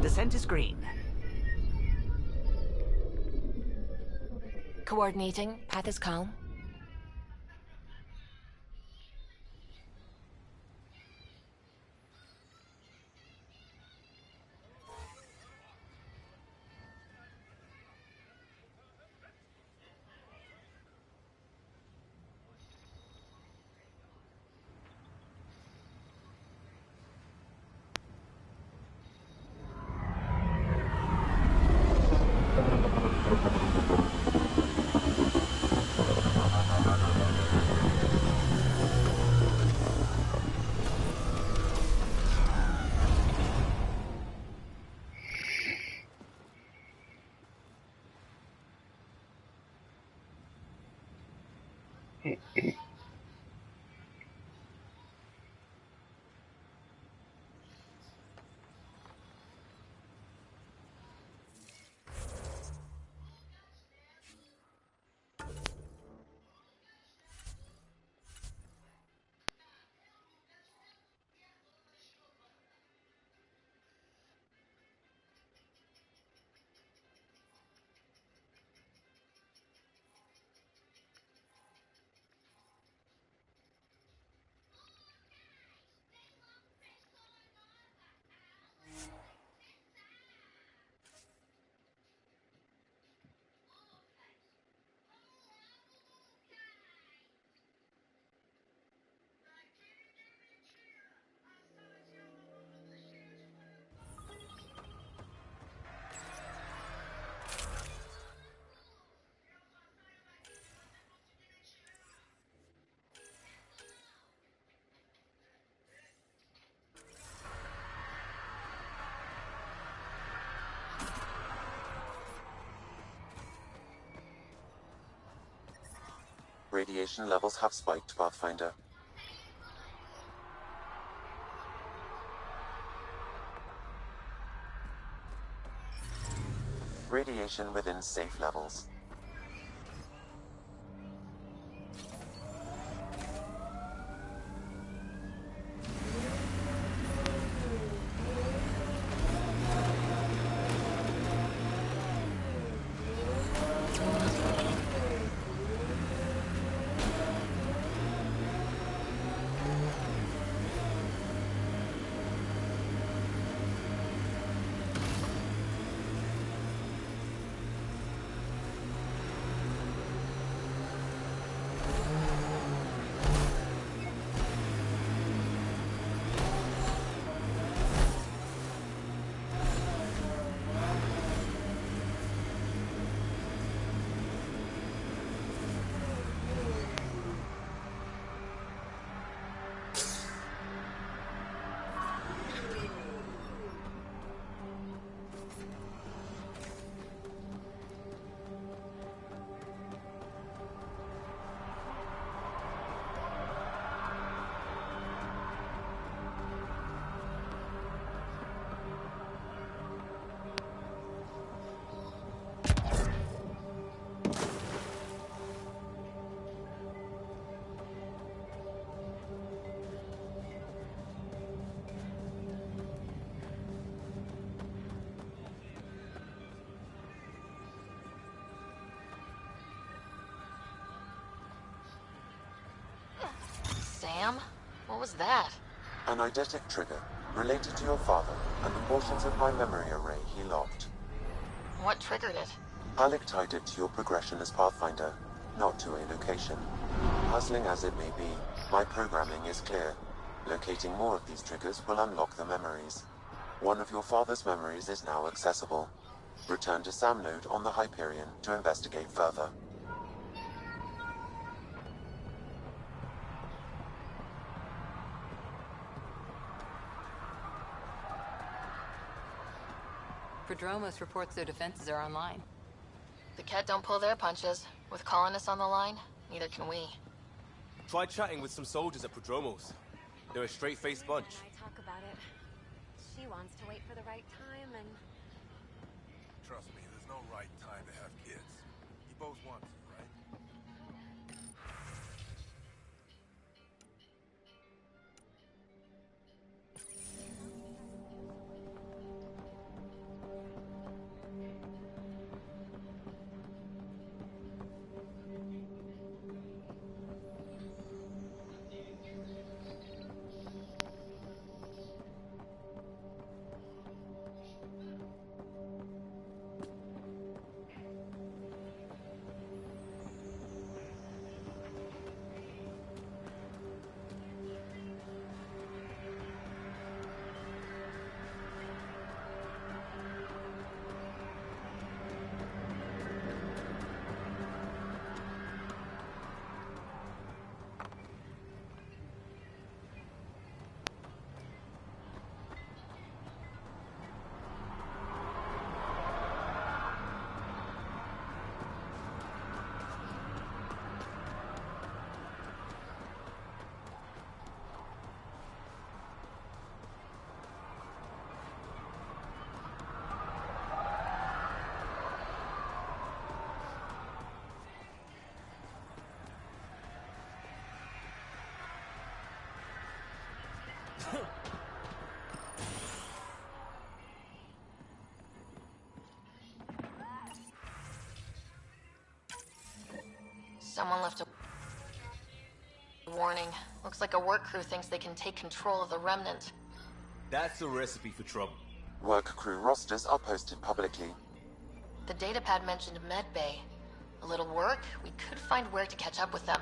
Descent is green. Coordinating. Path is calm. Radiation levels have spiked, Pathfinder. Radiation within safe levels. Sam? What was that? An eidetic trigger, related to your father, and the portions of my memory array he locked. What triggered it? Alec tied it to your progression as Pathfinder, not to a location. Puzzling as it may be, my programming is clear. Locating more of these triggers will unlock the memories. One of your father's memories is now accessible. Return to Sam Node on the Hyperion to investigate further. Prodromos reports their defenses are online. The Ket don't pull their punches. With colonists on the line, neither can we. Try chatting with some soldiers at Prodromos. They're a straight-faced bunch. I talk about it. She wants to wait for the right time and... Trust me, there's no right time to have kids. You both want to, right? Someone left a warning. Looks like a work crew thinks they can take control of the remnant. That's a recipe for trouble. Work crew rosters are posted publicly. The datapad mentioned medbay. A little work, we could find where to catch up with them.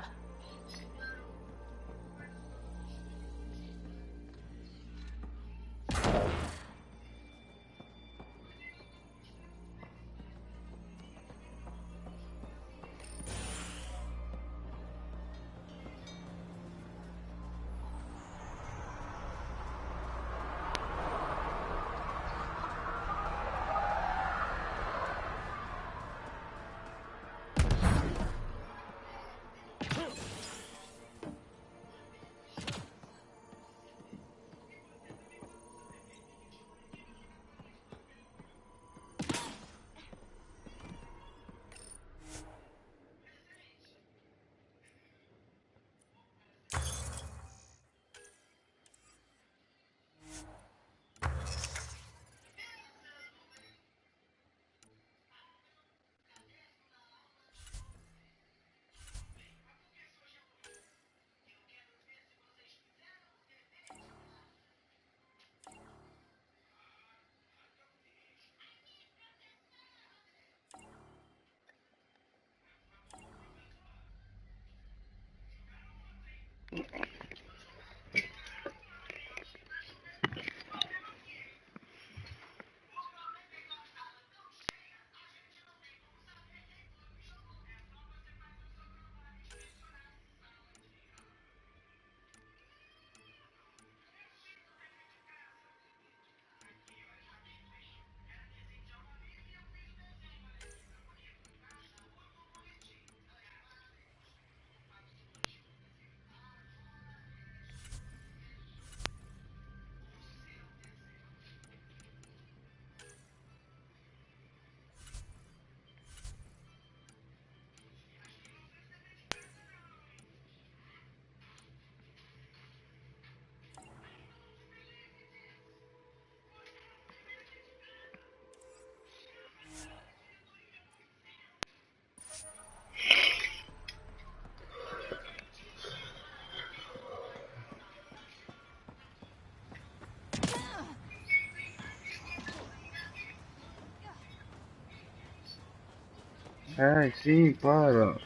Ai, sim, para.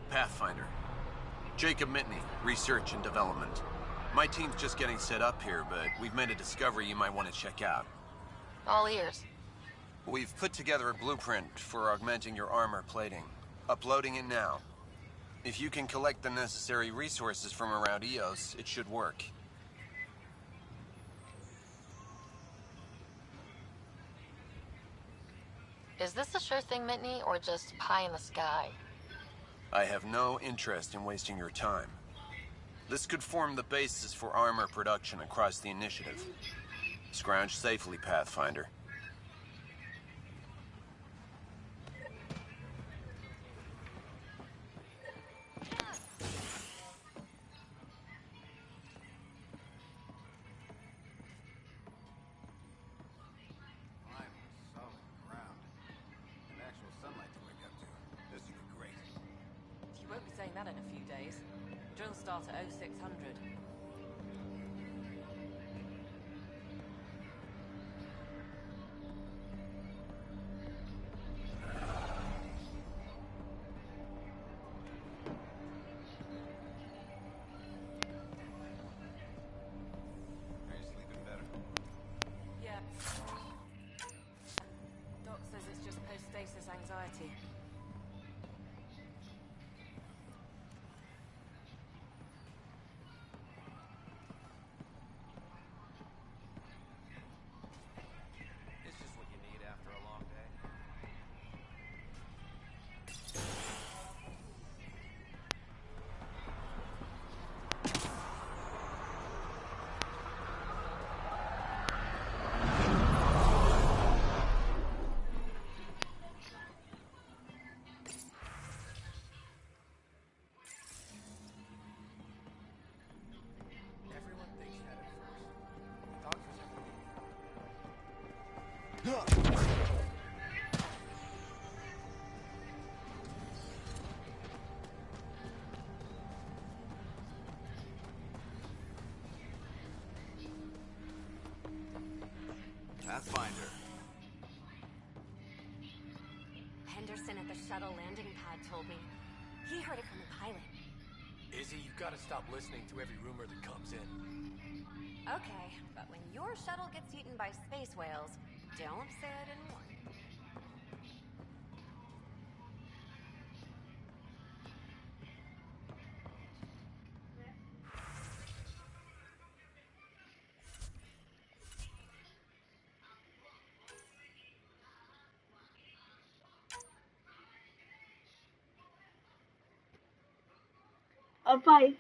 Pathfinder. Jacob Mitney, Research and Development. My team's just getting set up here, but we've made a discovery you might want to check out. All ears. We've put together a blueprint for augmenting your armor plating. Uploading it now. If you can collect the necessary resources from around EOS, it should work. Is this a sure thing, Mitney, or just pie in the sky? I have no interest in wasting your time. This could form the basis for armor production across the initiative. Scrounge safely, Pathfinder. You won't be saying that in a few days. Drills start at 0600. Are you sleeping better? Yeah. Doc says it's just post-stasis anxiety. It's just what you need after a long day. Everyone thinks that at first. Doctors Pathfinder. Henderson at the shuttle landing pad told me. He heard it from the pilot. Izzy, you've got to stop listening to every rumor that comes in. Okay, but when your shuttle gets eaten by space whales, don't say I didn't warn you. Ó pai,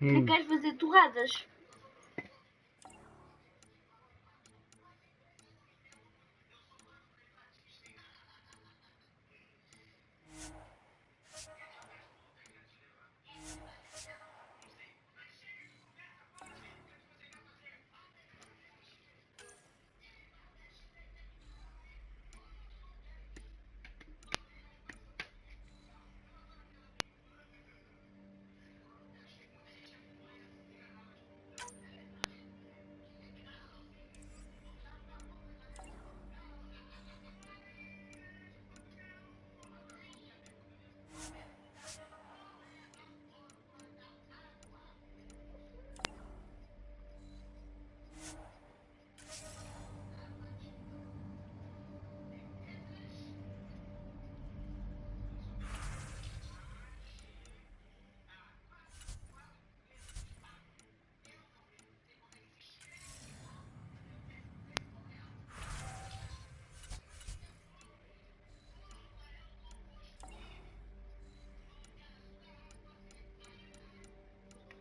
não queres fazer torradas?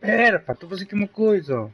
Pera, pá, estou a fazer aqui uma coisa, ó.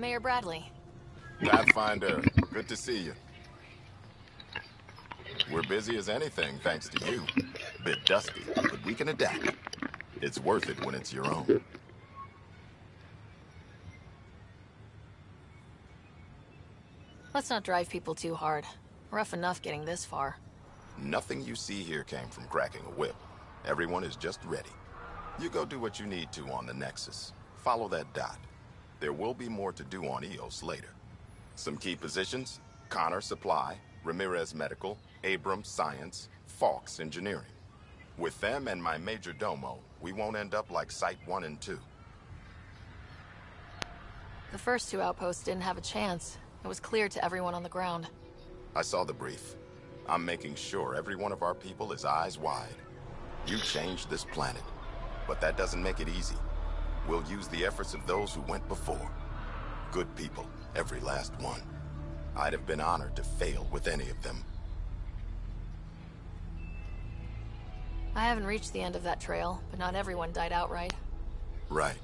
Mayor Bradley. Pathfinder, good to see you. We're busy as anything, thanks to you. Bit dusty, but we can adapt. It's worth it when it's your own. Let's not drive people too hard. Rough enough getting this far. Nothing you see here came from cracking a whip. Everyone is just ready. You go do what you need to on the Nexus. Follow that dot. There will be more to do on EOS later. Some key positions: Connor Supply, Ramirez Medical, Abrams Science, Fawkes Engineering. With them and my major domo, we won't end up like Site 1 and 2. The first two outposts didn't have a chance. It was clear to everyone on the ground. I saw the brief. I'm making sure every one of our people is eyes wide. You changed this planet, but that doesn't make it easy. We'll use the efforts of those who went before. Good people, every last one. I'd have been honored to fail with any of them. I haven't reached the end of that trail, but not everyone died outright. Right.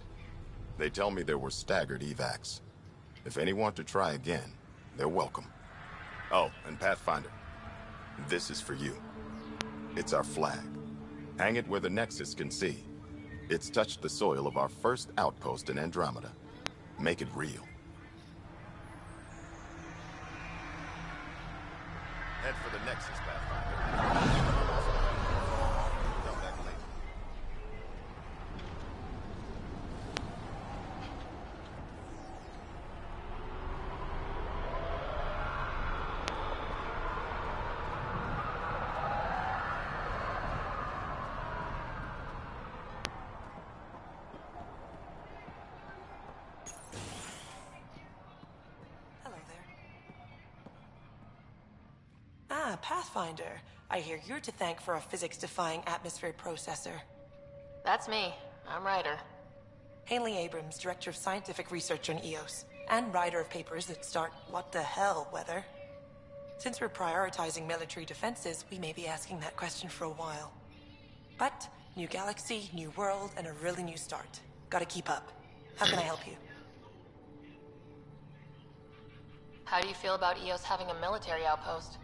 They tell me there were staggered evacs. If any want to try again, they're welcome. Oh, and Pathfinder, this is for you. It's our flag. Hang it where the Nexus can see. It's touched the soil of our first outpost in Andromeda. Make it real. Head for the Nexus, Pathfinder. Come back later. Ah, Pathfinder. I hear you're to thank for a physics-defying atmosphere processor. That's me. I'm Ryder. Haley Abrams, Director of Scientific Research on EOS, and writer of papers that start what the hell weather. Since we're prioritizing military defenses, we may be asking that question for a while. But, new galaxy, new world, and a really new start. Gotta keep up. How can I help you? How do you feel about EOS having a military outpost?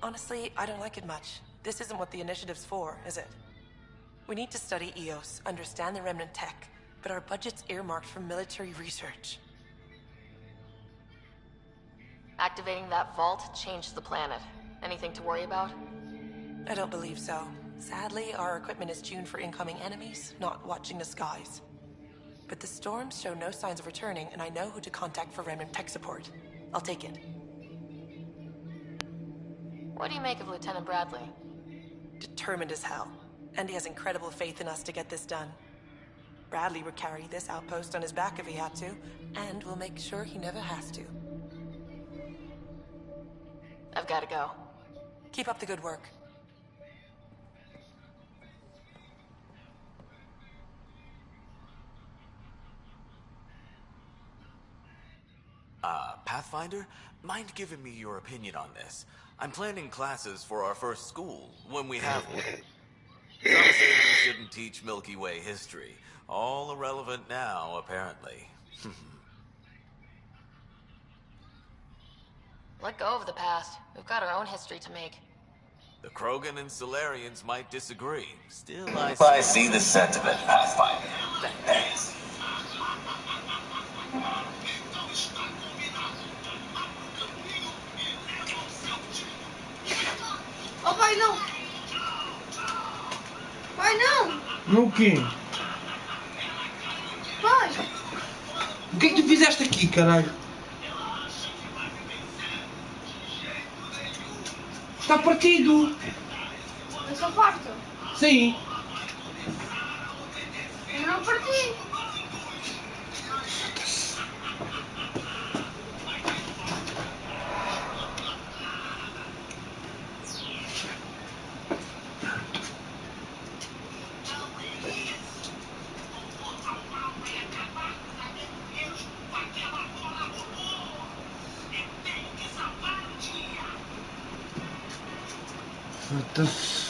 Honestly, I don't like it much. This isn't what the initiative's for, is it? We need to study EOS, understand the remnant tech, but our budget's earmarked for military research. Activating that vault changed the planet. Anything to worry about? I don't believe so. Sadly, our equipment is tuned for incoming enemies, not watching the skies. But the storms show no signs of returning, and I know who to contact for remnant tech support. I'll take it. What do you make of Lieutenant Bradley? Determined as hell. And he has incredible faith in us to get this done. Bradley would carry this outpost on his back if he had to, and we'll make sure he never has to. I've got to go. Keep up the good work. Pathfinder, mind giving me your opinion on this? I'm planning classes for our first school, when we have one. Some say we shouldn't teach Milky Way history. All irrelevant now, apparently. Let go of the past. We've got our own history to make. The Krogan and Solarians might disagree. Still, I see the sentiment, Pathfinder. Thanks. Oh, vai não! Vai não! No quê? Vai! O que é que tu fizeste aqui, caralho? Está partido! Essa parte? Sim! Eu não parti! Foda-se.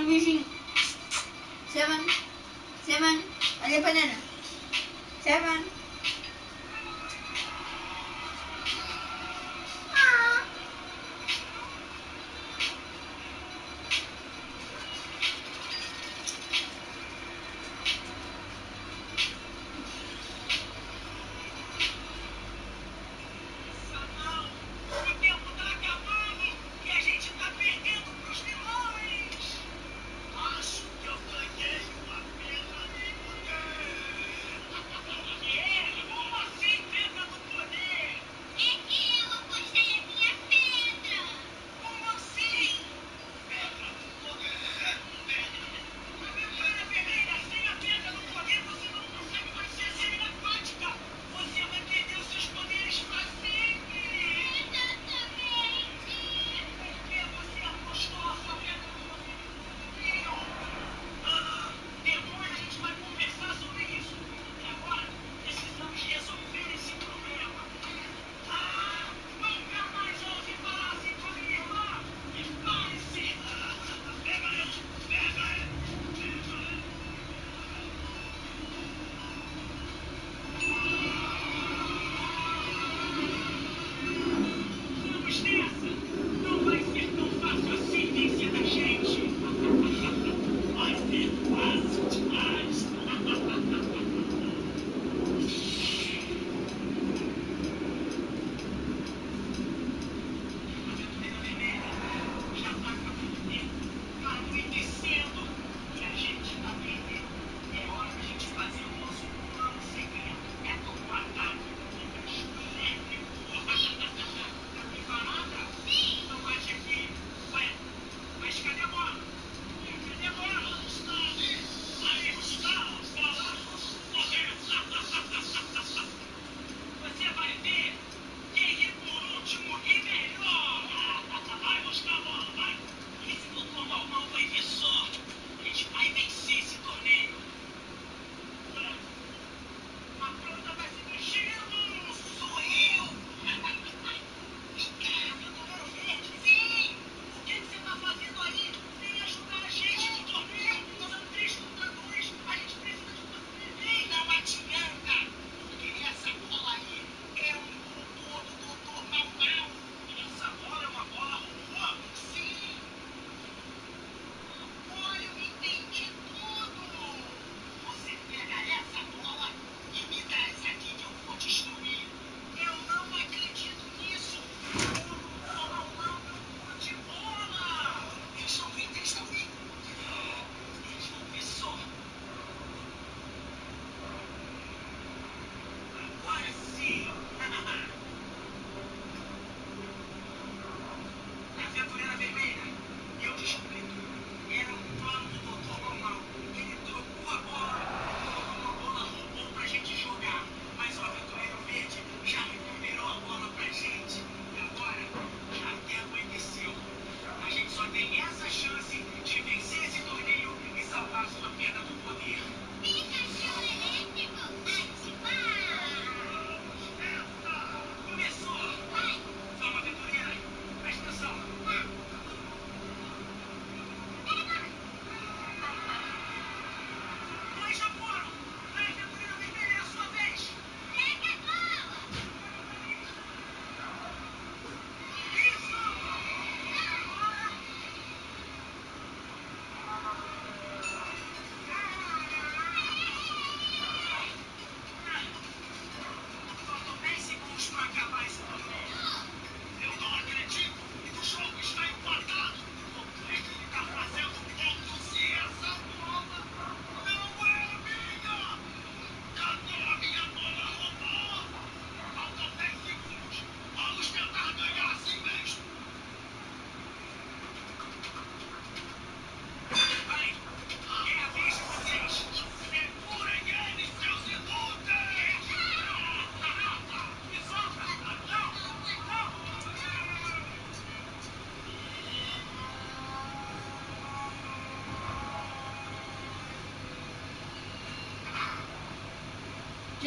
beijinho, beijinho. Seven. Olha a banana. Seven.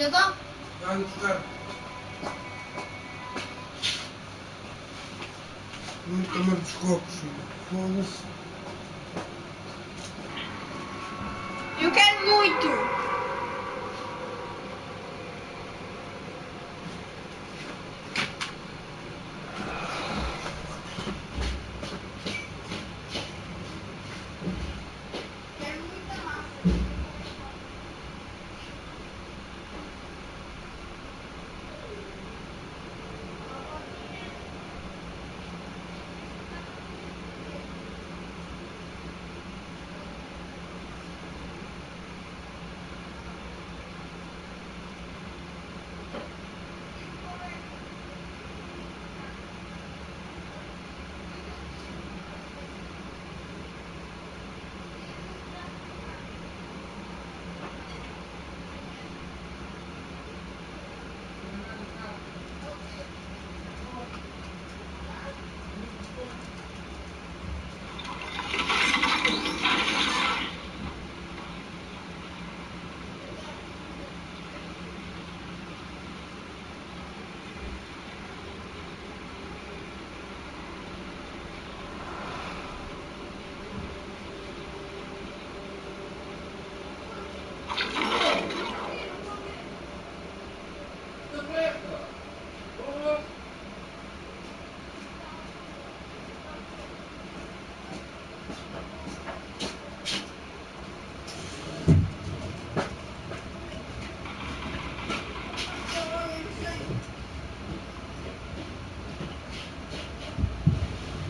Já está? Vai buscar. Nunca me dos copos, filho. Foda-se.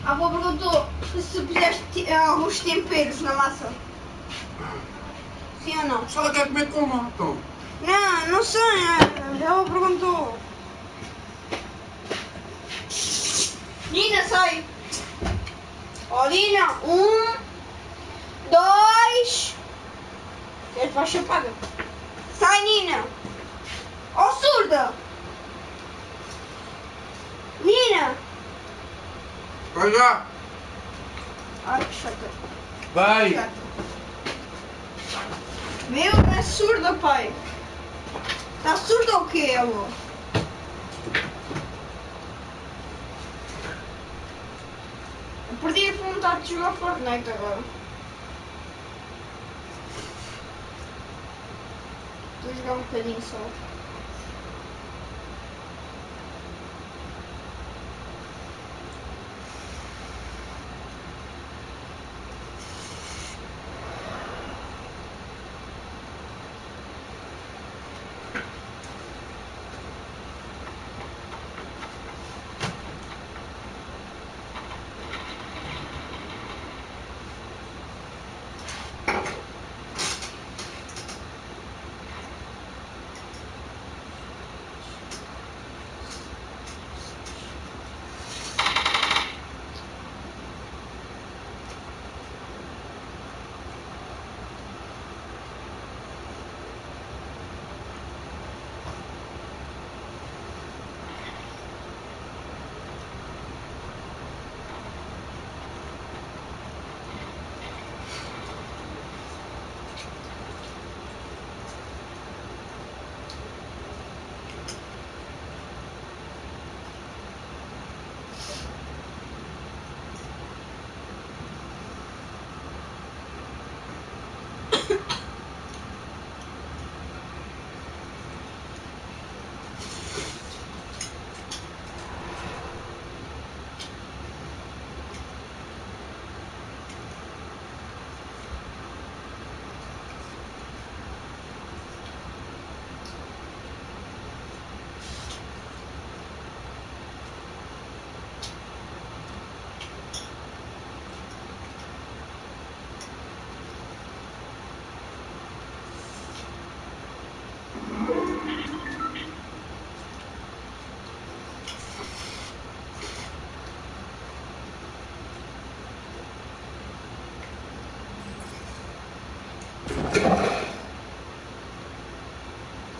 A avó perguntou se puseste alguns temperos na massa. Sim ou não? Se ela quer comer, coma, então. Não, não sei. Ela perguntou. Nina, sai. Ó, Nina. 1, 2. Ele vai ser paga. Sai, Nina. Ó, surda. Nina. Vai já. Ai, que chata. Vai. Chata. Meu, não é surda, pai. Tá surda ou o quê, avó? Eu perdi a vontade de jogar Fortnite agora. Vou jogar um bocadinho só.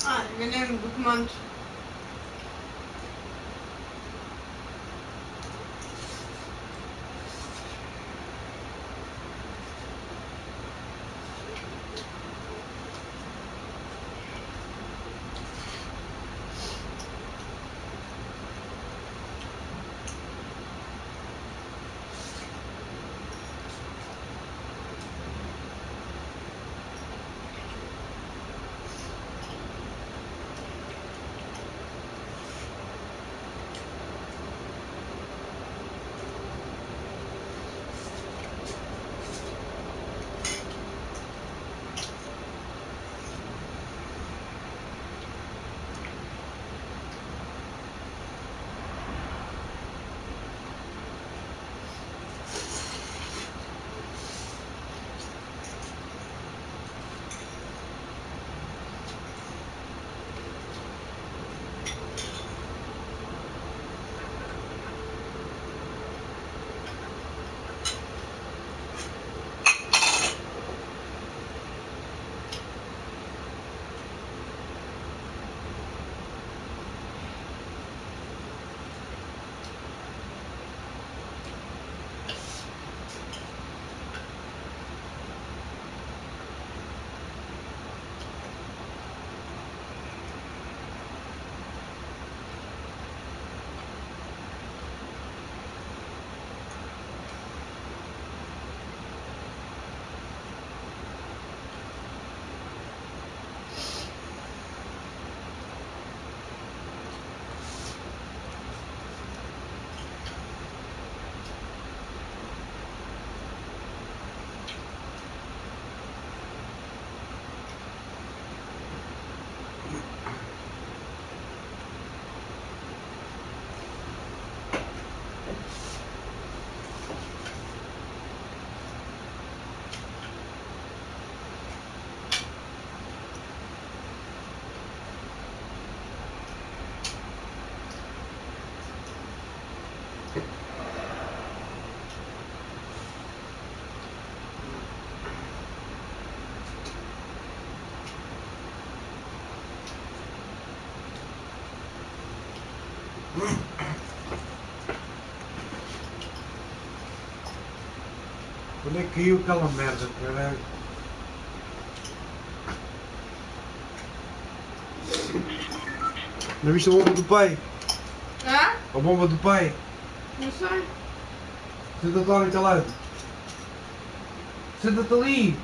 Ah, enganei-me do comando. Onde é que caiu aquela merda, caralho? Não viste a bomba do pai? Hã? A bomba do pai? Não sei. Senta-te lá no lado. Senta-te ali.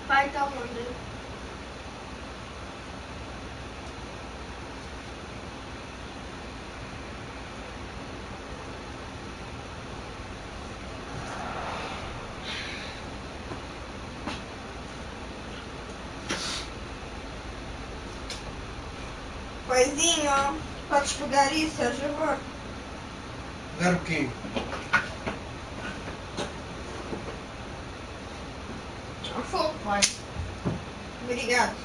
Pai tá onde? Paizinho, podes pegar isso, por favor? Pegar o quê? Um fogo, pai. Obrigado.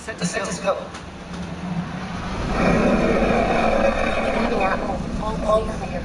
Set to go. All clear.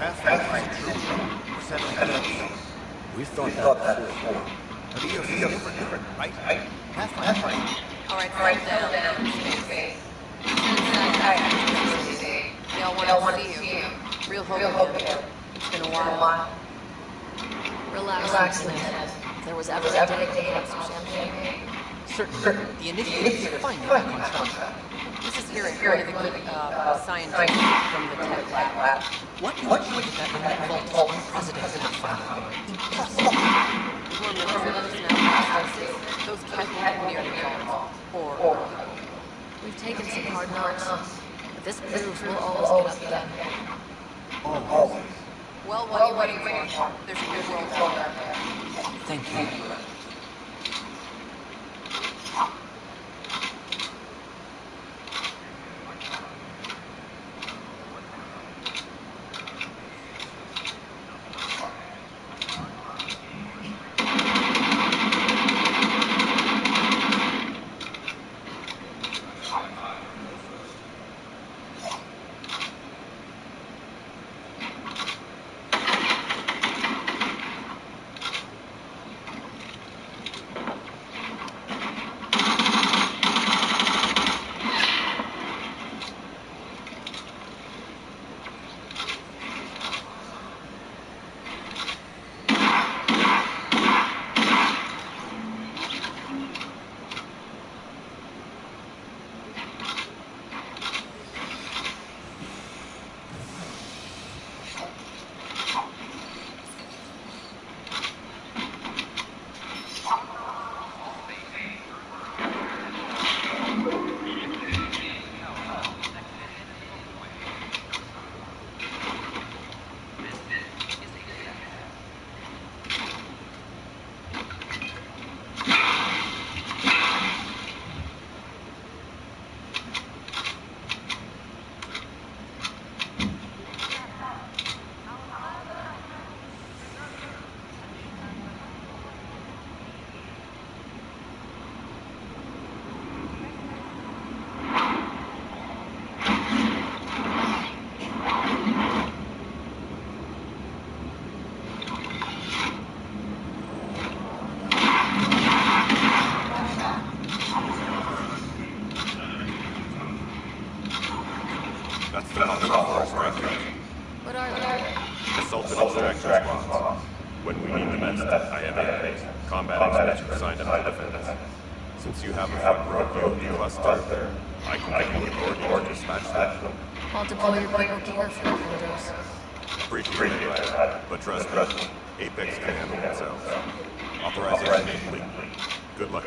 Pathfinder is a true perception. We've thought that before. But EOS is different, right? Pathfinder. Alright, settle down. Space. They all want to see you. Real hope again. It's been a while. Relax, Lieutenant. If there was ever a day to have some champagne. Certainly. The initiative is finally back on track. This is hearing one of the good scientists from the tech lab. What would that vault unprecedented finding? Impossible. More military now. Those people near the vault. Or We've taken some hard knocks, but this proves we'll always get up again. Always. well, what are you waiting for? There's a good world out there. Thank you. That's the console for our strike. What are they? Assault and extraction squads. When we need them most, I have 8 combat experts signed up to defend us. Since you have a front row view of the cluster, I can give the authority to dispatch them. I'll deploy your people carefully, Windows. Appreciate it, but trust me, Apex can handle themselves. Authorization complete. Good luck.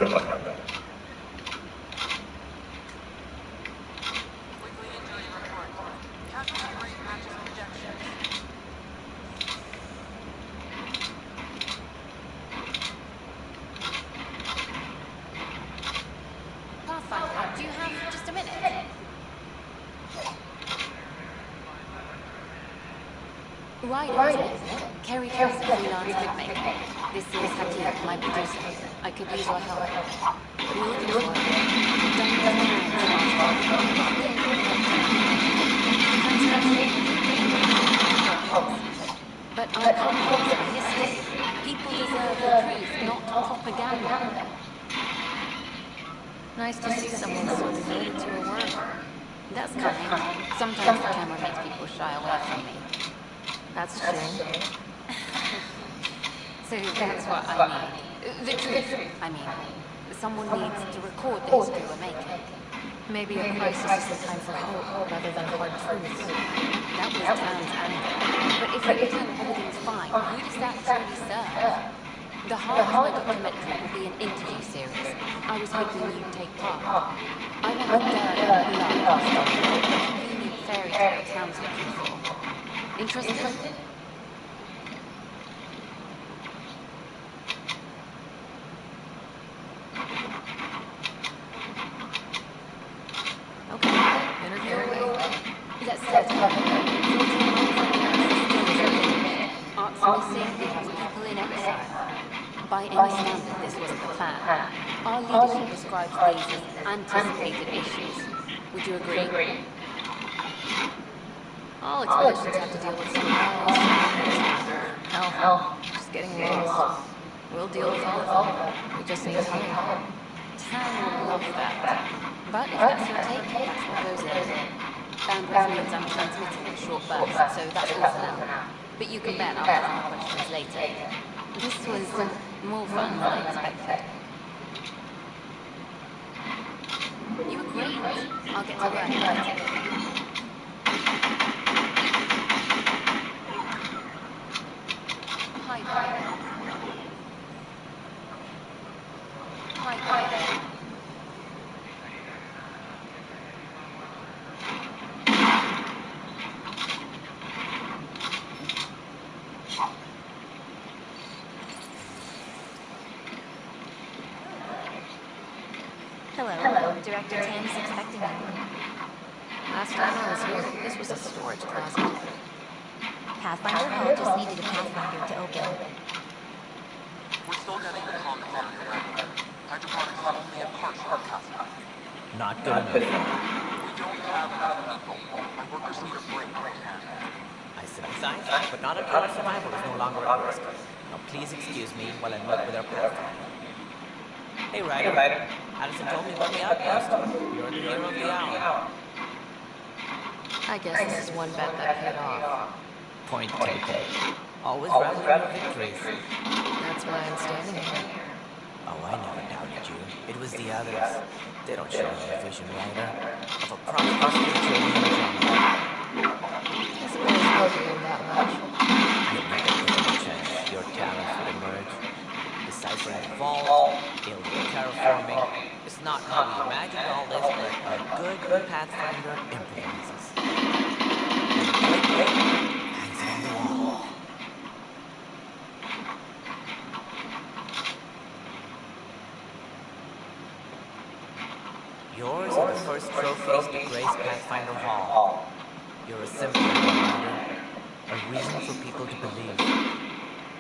Pathfinder, do you have just a minute? Right, Carrie is a freelance filmmaker. This is Hakim, my producer. I could use your help. What are you looking for? But our companies are history. People deserve the truth, not propaganda. Nice to see someone so devoted to her work. That's coming. Sometimes the camera makes people shy away from me. That's true. So that's what I need. The truth, I mean. Someone needs to record the history we're making. Maybe a crisis is a time for hope rather than hard truths. That was Tan's anger. But if you pretend everything's fine, who does that truly serve? The heart of my documentary will be an interview series. I was hoping you'd take part. I want the dirt, love, story, the convenient fairy tale Tan's looking for. Interested? Okay, interview away. Let's start. Art's missing, we have people in exile. By any standard, this wasn't the plan. Our leadership describes these as anticipated issues. Would you agree? All expeditions have to deal with some else. Hell, just getting lost. We'll deal with all of them. We just need time. Tam will love that. But if that's your take, that's what goes in. Boundless means I'm transmitting in short bursts, so that's all for now. But you can bet I'll have more questions later. This was more fun than I expected. You were great. I'll get to work later. Hi there. Hi there. Hello. Director Tam is expecting you. Last time I was here, this was a storage closet. Pathfinder Hall just needed a Pathfinder to open. We're still getting the common area. Hydroponics is only a partial capacity. Not good enough. We don't have enough people. My workers need a break if we can. I sympathize, but not until our survival is no longer at risk. Now please excuse me while I meet with our Pathfinder. Hey, Ryder. Addison told me about the outpost. You're the hero of the hour. I guess this is one bet that paid off. Point taken. Always reveling in your victories. That's why I'm standing here. Oh, I never doubted you. It was the others. They don't share your vision, Ryder, of a prosperous future in the jungle. I suppose I'll be on that much. You never given a chance your talents would emerge. Deciphering the vault, building terraforming. It's not how we imagined all this, but a good Pathfinder improvises. And a great hangs it on the wall. Yours are the first trophies to grace Pathfinder Hall. You're a symbol, Ryder. A reason for people to believe.